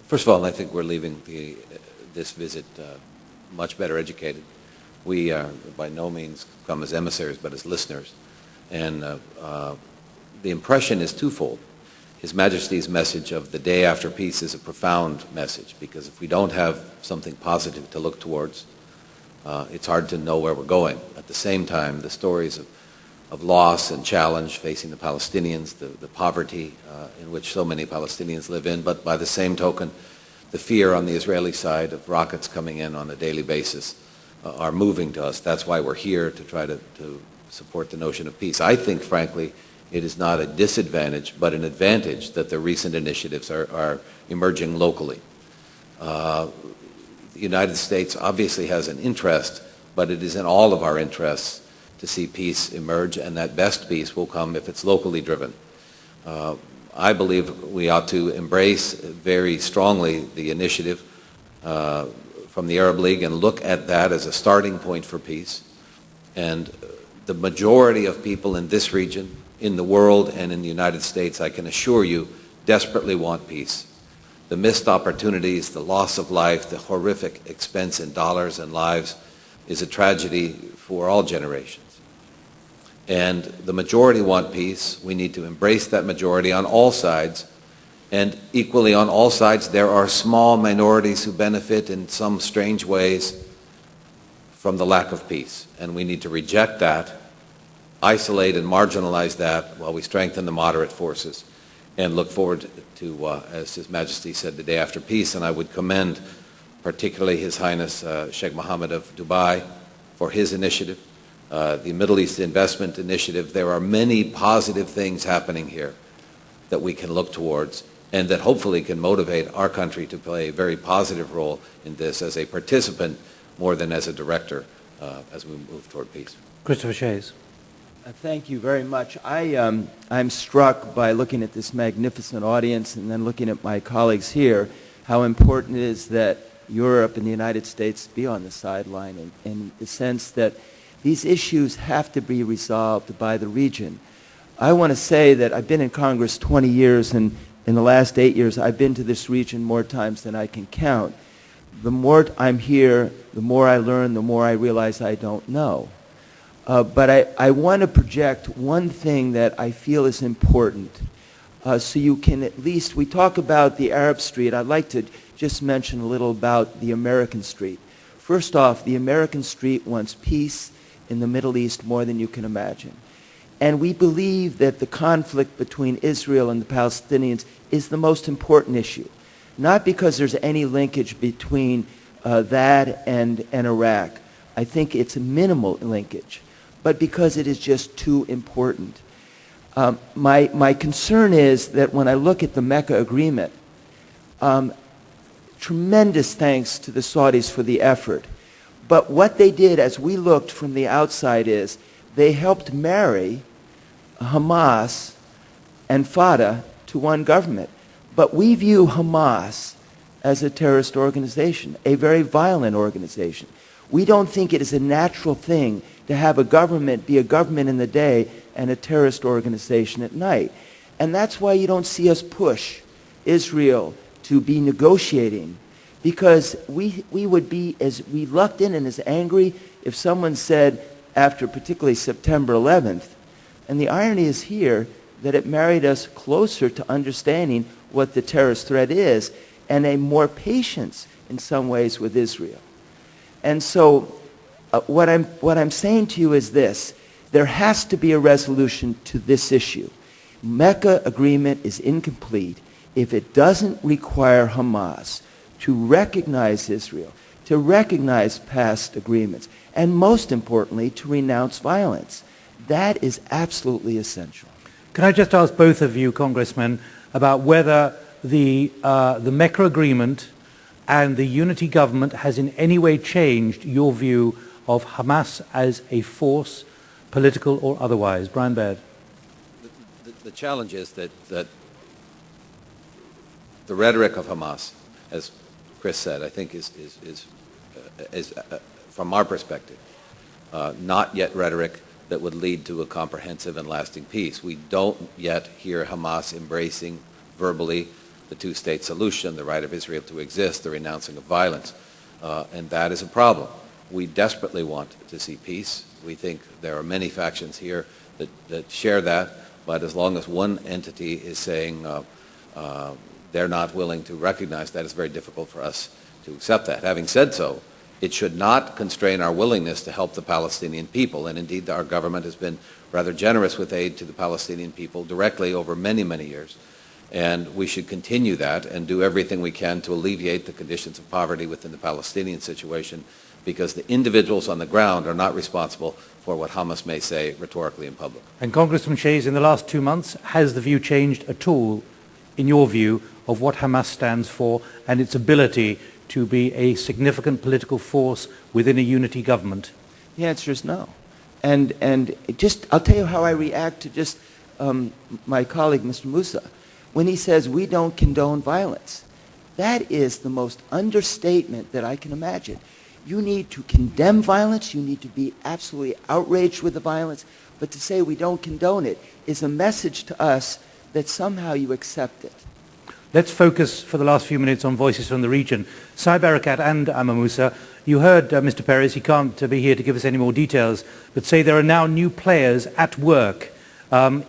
First of all, I think we're leaving this visit much better educated. We by no means come as emissaries, but as listeners. And the impression is twofold. His Majesty's message of the day after peace is a profound message, because if we don't have something positive to look towards, it's hard to know where we're going. At the same time, the stories of loss and challenge facing the Palestinians, the poverty in which so many Palestinians live in, but by the same token, the fear on the Israeli side of rockets coming in on a daily basis are moving to us. That's why we're here, to try to support the notion of peace. I think, frankly, it is not a disadvantage, but an advantage that the recent initiatives are emerging locally. The United States obviously has an interest, but it is in all of our interests to see peace emerge, and that best peace will come if it's locally driven. I believe we ought to embrace very strongly the initiative from the Arab League and look at that as a starting point for peace. And the majority of people in this region, in the world and in the United States, I can assure you, desperately want peace. The missed opportunities, the loss of life, the horrific expense in dollars and lives is a tragedy for all generations. And the majority want peace. We need to embrace that majority on all sides. And equally on all sides, there are small minorities who benefit in some strange ways from the lack of peace. And we need to reject that, isolate and marginalize that while we strengthen the moderate forces and look forward to, as His Majesty said, the day after peace. And I would commend particularly His Highness Sheikh Mohammed of Dubai for his initiative, the Middle East Investment Initiative. There are many positive things happening here that we can look towards and that hopefully can motivate our country to play a very positive role in this as a participant more than as a director as we move toward peace. Christopher Shays. Thank you very much. I'm struck by looking at this magnificent audience and then looking at my colleagues here, how important it is that Europe and the United States be on the sideline in the sense that these issues have to be resolved by the region. I want to say that I've been in Congress 20 years, and in the last 8 years, I've been to this region more times than I can count. The more I'm here, the more I learn, the more I realize I don't know. But I want to project one thing that I feel is important. So you can at least, we talk about the Arab Street. I'd like to just mention a little about the American Street. First off, the American Street wants peace in the Middle East more than you can imagine. And we believe that the conflict between Israel and the Palestinians is the most important issue. Not because there's any linkage between that and Iraq. I think it's a minimal linkage, but because it is just too important. My concern is that when I look at the Mecca Agreement, tremendous thanks to the Saudis for the effort. But what they did as we looked from the outside is they helped marry Hamas and Fatah to one government. But we view Hamas as a terrorist organization, a very violent organization. We don't think it is a natural thing to have a government be a government in the day and a terrorist organization at night. And that's why you don't see us push Israel to be negotiating, because we would be as reluctant and as angry if someone said, after particularly September 11th, and the irony is here that it married us closer to understanding what the terrorist threat is and a more patience in some ways with Israel. And so what I'm saying to you is this: there has to be a resolution to this issue. Mecca Agreement is incomplete if it doesn't require Hamas to recognize Israel, to recognize past agreements, and most importantly, to renounce violence. That is absolutely essential. Can I just ask both of you, Congressman, about whether the Mecca Agreement and the unity government has in any way changed your view of Hamas as a force, political or otherwise? Brian Baird. The challenge is that the rhetoric of Hamas, as Chris said, I think is from our perspective, not yet rhetoric that would lead to a comprehensive and lasting peace. We don't yet hear Hamas embracing verbally the two-state solution, the right of Israel to exist, the renouncing of violence, and that is a problem. We desperately want to see peace. We think there are many factions here that share that, but as long as one entity is saying they're not willing to recognize that, it's very difficult for us to accept that. Having said so, it should not constrain our willingness to help the Palestinian people, and indeed our government has been rather generous with aid to the Palestinian people directly over many, many years. And we should continue that and do everything we can to alleviate the conditions of poverty within the Palestinian situation, because the individuals on the ground are not responsible for what Hamas may say rhetorically in public. And Congressman Shays, in the last 2 months, has the view changed at all, in your view, of what Hamas stands for and its ability to be a significant political force within a unity government? The answer is no. And I'll tell you how I react to just my colleague, Mr. Musa, when he says we don't condone violence. That is the most understatement that I can imagine. You need to condemn violence. You need to be absolutely outraged with the violence. But to say we don't condone it is a message to us that somehow you accept it. Let's focus for the last few minutes on voices from the region. Saeb, Erekat and Amma Musa, you heard Mr. Perez. He can't be here to give us any more details, but say there are now new players at work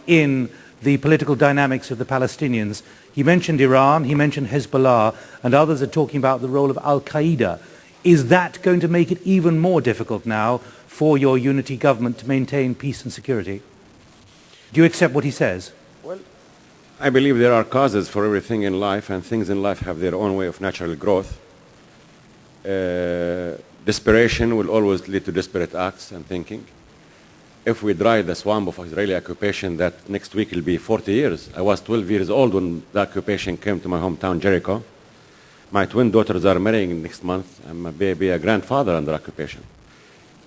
in the political dynamics of the Palestinians. He mentioned Iran, he mentioned Hezbollah, and others are talking about the role of Al-Qaeda. Is that going to make it even more difficult now for your unity government to maintain peace and security? Do you accept what he says? Well, I believe there are causes for everything in life, and things in life have their own way of natural growth. Desperation will always lead to desperate acts and thinking. If we dry the swamp of Israeli occupation, that next week will be 40 years. I was 12 years old when the occupation came to my hometown, Jericho. My twin daughters are marrying next month. I'm a baby, a grandfather under occupation.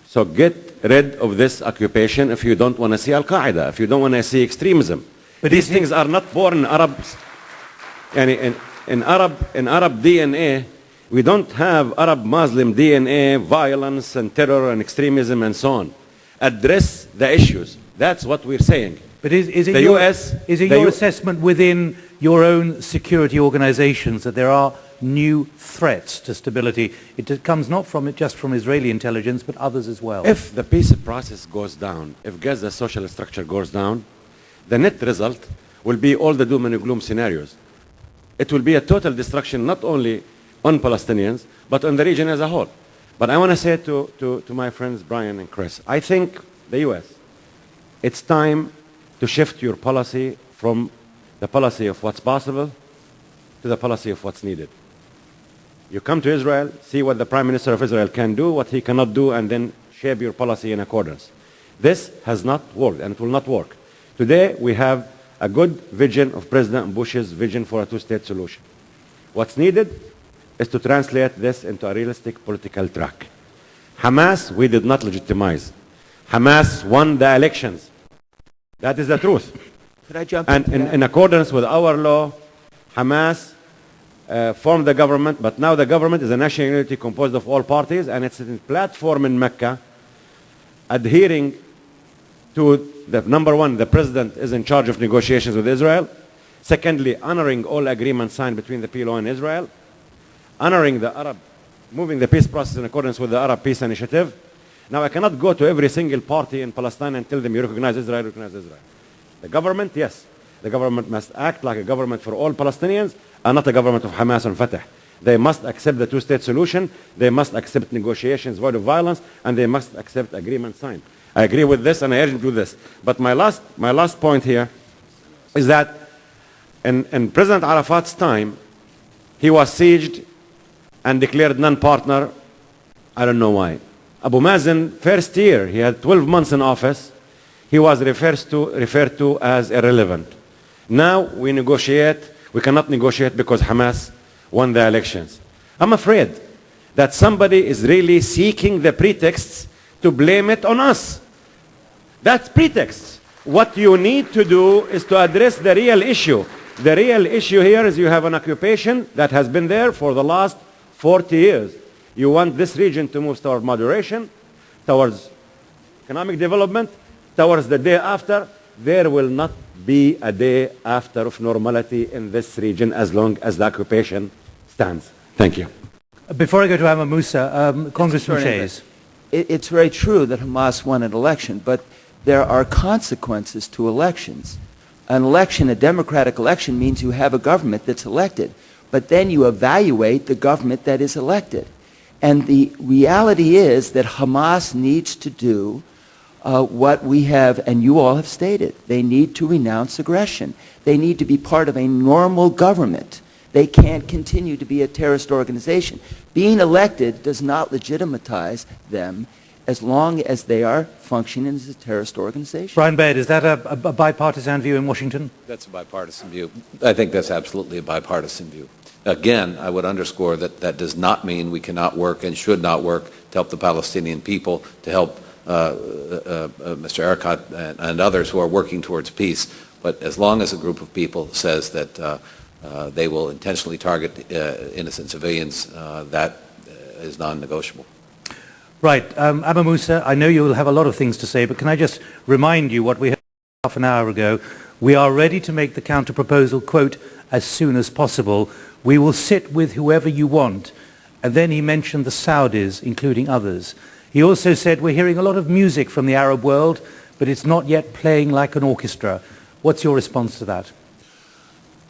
So get rid of this occupation if you don't want to see Al-Qaeda, if you don't want to see extremism. But these things are not born Arabs. And in Arab DNA, we don't have Arab-Muslim DNA, violence and terror and extremism and so on. Address the issues. That's what we're saying. But is it your assessment within your own security organizations that there are new threats to stability? It comes not just from Israeli intelligence, but others as well. If the peace process goes down, if Gaza's social structure goes down, the net result will be all the doom and gloom scenarios. It will be a total destruction not only on Palestinians, but on the region as a whole. But I want to say to my friends Brian and Chris, I think the U.S., it's time to shift your policy from the policy of what's possible to the policy of what's needed. You come to Israel, see what the Prime Minister of Israel can do, what he cannot do, and then shape your policy in accordance. This has not worked, and it will not work. Today, we have a good vision of President Bush's vision for a two-state solution. What's needed is to translate this into a realistic political track. Hamas, we did not legitimize. Hamas won the elections. That is the truth. Could I jump And into that? in accordance with our law, Hamas formed the government, but now the government is a national unity composed of all parties, and it's a platform in Mecca adhering to the number one, the president is in charge of negotiations with Israel. Secondly, honoring all agreements signed between the PLO and Israel. Honoring the Arab, moving the peace process in accordance with the Arab Peace Initiative. Now, I cannot go to every single party in Palestine and tell them you recognize Israel, recognize Israel. The government, yes. The government must act like a government for all Palestinians and not a government of Hamas and Fatah. They must accept the two-state solution. They must accept negotiations void of violence, and they must accept agreements signed. I agree with this, and I urge them to do this. But my last point here is that in President Arafat's time, he was sieged and declared non-partner. I don't know why. Abu Mazen, first year, he had 12 months in office. He was referred to as irrelevant. Now we negotiate. We cannot negotiate because Hamas won the elections. I'm afraid that somebody is really seeking the pretexts to blame it on us. That's pretext. What you need to do is to address the real issue. The real issue here is you have an occupation that has been there for the last 40 years. You want this region to move toward moderation, towards economic development, towards the day after. There will not be a day after of normality in this region as long as the occupation stands. Thank you. Before I go to Amma Musa, Congressman Shays. It's very true that Hamas won an election, but there are consequences to elections. An election, a democratic election, means you have a government that's elected, but then you evaluate the government that is elected. And the reality is that Hamas needs to do what we have, and you all have stated. They need to renounce aggression. They need to be part of a normal government. They can't continue to be a terrorist organization. Being elected does not legitimize them as long as they are functioning as a terrorist organization. Brian Baird, is that a bipartisan view in Washington? That's a bipartisan view. I think that's absolutely a bipartisan view. Again, I would underscore that that does not mean we cannot work and should not work to help the Palestinian people, to help Mr. Erekat and others who are working towards peace. But as long as a group of people says that they will intentionally target innocent civilians, that is non-negotiable. Right. Amma Musa, I know you will have a lot of things to say, but can I just remind you what we heard half an hour ago? We are ready to make the counter-proposal, quote, as soon as possible. We will sit with whoever you want. And then he mentioned the Saudis, including others. He also said we're hearing a lot of music from the Arab world, but it's not yet playing like an orchestra. What's your response to that?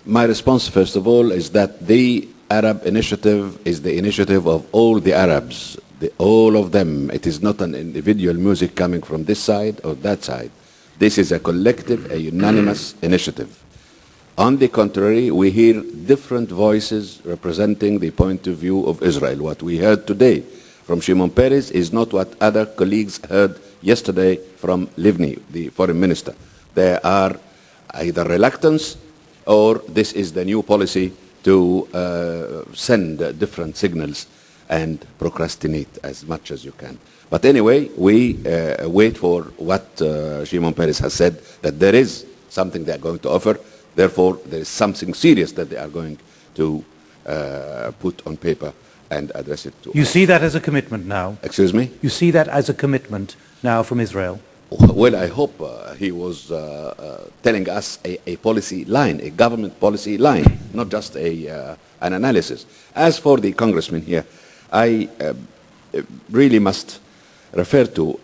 My response, first of all, is that the Arab initiative is the initiative of all the Arabs, all of them. It is not an individual music coming from this side or that side. This is a collective, a unanimous initiative. On the contrary, we hear different voices representing the point of view of Israel. What we heard today from Shimon Peres is not what other colleagues heard yesterday from Livni, the foreign minister. There are either reluctance or this is the new policy to send different signals and procrastinate as much as you can. But anyway, we wait for what Shimon Peres has said, that there is something they are going to offer. Therefore, there is something serious that they are going to put on paper and address it to You us. see that as a commitment now? Excuse me? You see that as a commitment now from Israel? Well, I hope he was telling us a policy line, a government policy line, not just an analysis. As for the congressman here, I really must refer to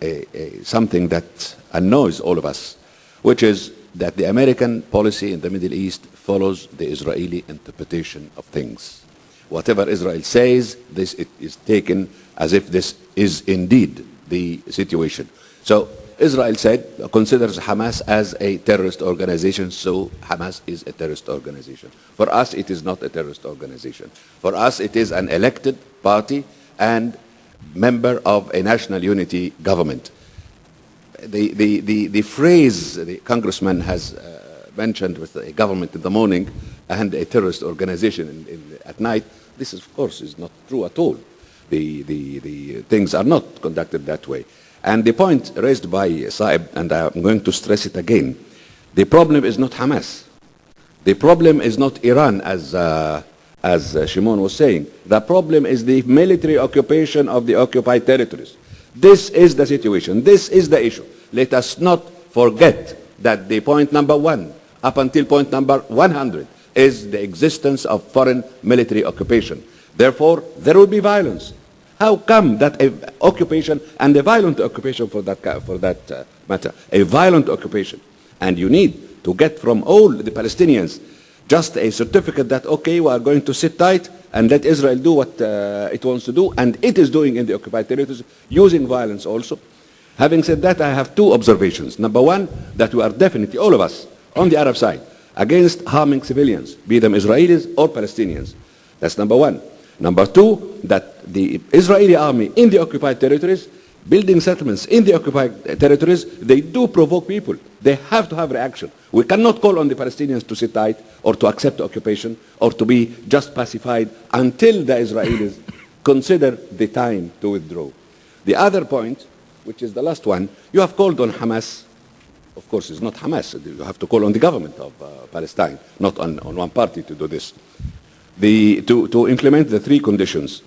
something that annoys all of us, which is that the American policy in the Middle East follows the Israeli interpretation of things. Whatever Israel says, this is taken as if this is indeed the situation. So Israel said, considers Hamas as a terrorist organization, so Hamas is a terrorist organization. For us, it is not a terrorist organization. For us, it is an elected party and member of a national unity government. The phrase the Congressman has mentioned with a government in the morning and a terrorist organization at night, this, of course, is not true at all. The things are not conducted that way. And the point raised by Saeb, and I'm going to stress it again, the problem is not Hamas. The problem is not Iran, as Shimon was saying. The problem is the military occupation of the occupied territories. This is the situation. This is the issue. Let us not forget that the point number 1 up until point number 100 is the existence of foreign military occupation. Therefore, there will be violence. How come that a occupation, and a violent occupation for that matter, a violent occupation, and you need to get from all the Palestinians just a certificate that, okay, we are going to sit tight and let Israel do what it wants to do, and it is doing in the occupied territories, using violence also. Having said that, I have 2 observations. Number 1, that we are definitely, all of us, on the Arab side, against harming civilians, be them Israelis or Palestinians. That's number 1. Number 2, that the Israeli army in the occupied territories, building settlements in the occupied territories, they do provoke people. They have to have reaction. We cannot call on the Palestinians to sit tight or to accept the occupation or to be just pacified until the Israelis consider the time to withdraw. The other point, which is the last one, you have called on Hamas. Of course, it's not Hamas. You have to call on the government of Palestine, not on one party to do this. To implement the 3 conditions,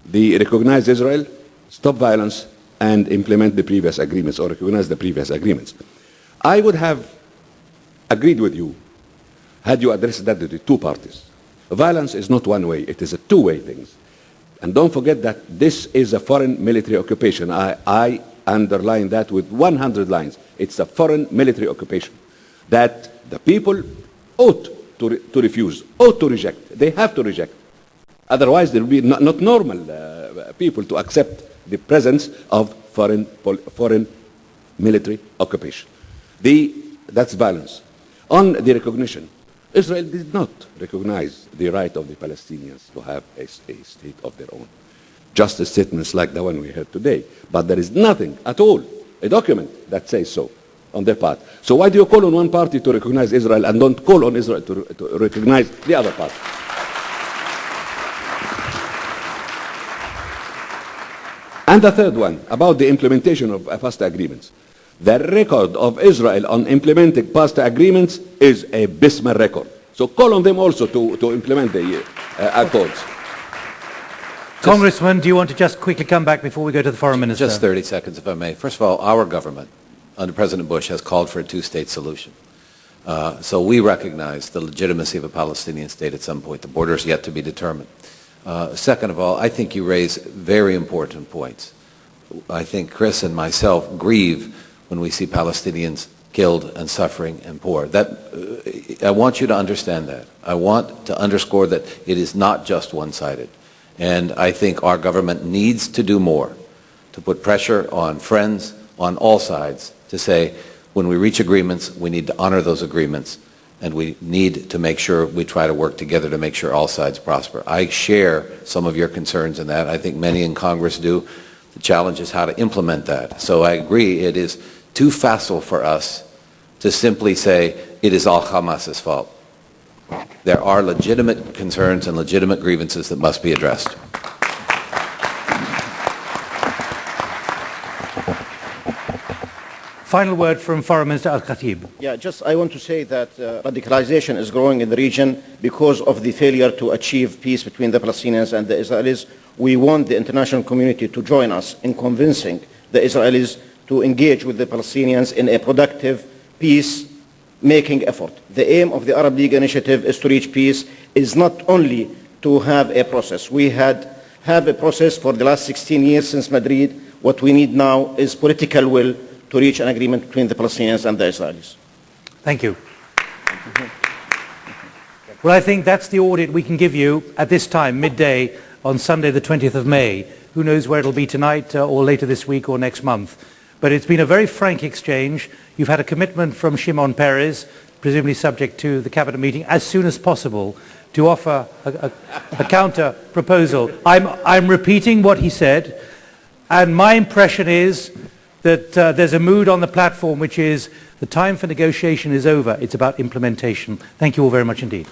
the recognize Israel, stop violence, and implement the previous agreements, or recognize the previous agreements. I would have agreed with you had you addressed that to the 2 parties. Violence is not one way, it is a 2-way thing. And don't forget that this is a foreign military occupation. I underline that with 100 lines. It's a foreign military occupation that the people ought to refuse, ought to reject. They have to reject. Otherwise, there will be not normal people to accept the presence of foreign military occupation. That's violence. On the recognition, Israel did not recognize the right of the Palestinians to have a state of their own. Just statements like the one we heard today. But there is nothing at all, a document that says so on their part. So why do you call on one party to recognize Israel and don't call on Israel to recognize the other party? And the third one, about the implementation of past agreements. The record of Israel on implementing past agreements is a abysmal record. So call on them also to implement the accords. Congressman, do you want to just quickly come back before we go to the Foreign Minister? Just 30 seconds, if I may. First of all, our government, under President Bush, has called for a 2-state solution. So we recognize the legitimacy of a Palestinian state at some point. The border is yet to be determined. Second of all, I think you raise very important points. I think Chris and myself grieve when we see Palestinians killed and suffering and poor. I want you to understand that. I want to underscore that it is not just one-sided. And I think our government needs to do more to put pressure on friends on all sides to say, when we reach agreements, we need to honor those agreements, and we need to make sure we try to work together to make sure all sides prosper. I share some of your concerns in that. I think many in Congress do. The challenge is how to implement that. So I agree it is too facile for us to simply say it is all Hamas's fault. There are legitimate concerns and legitimate grievances that must be addressed. Final word from Foreign Minister Al-Khatib. Yeah, I want to say that radicalization is growing in the region because of the failure to achieve peace between the Palestinians and the Israelis. We want the international community to join us in convincing the Israelis to engage with the Palestinians in a productive peace-making effort. The aim of the Arab League initiative is to reach peace, is not only to have a process. We have a process for the last 16 years since Madrid. What we need now is political will to reach an agreement between the Palestinians and the Israelis. Thank you. Well, I think that's the audit we can give you at this time, midday, on Sunday the 20th of May. Who knows where it'll be tonight or later this week or next month. But it's been a very frank exchange. You've had a commitment from Shimon Peres, presumably subject to the cabinet meeting, as soon as possible, to offer a counter proposal. I'm repeating what he said, and my impression is that there's a mood on the platform which is the time for negotiation is over. It's about implementation. Thank you all very much indeed.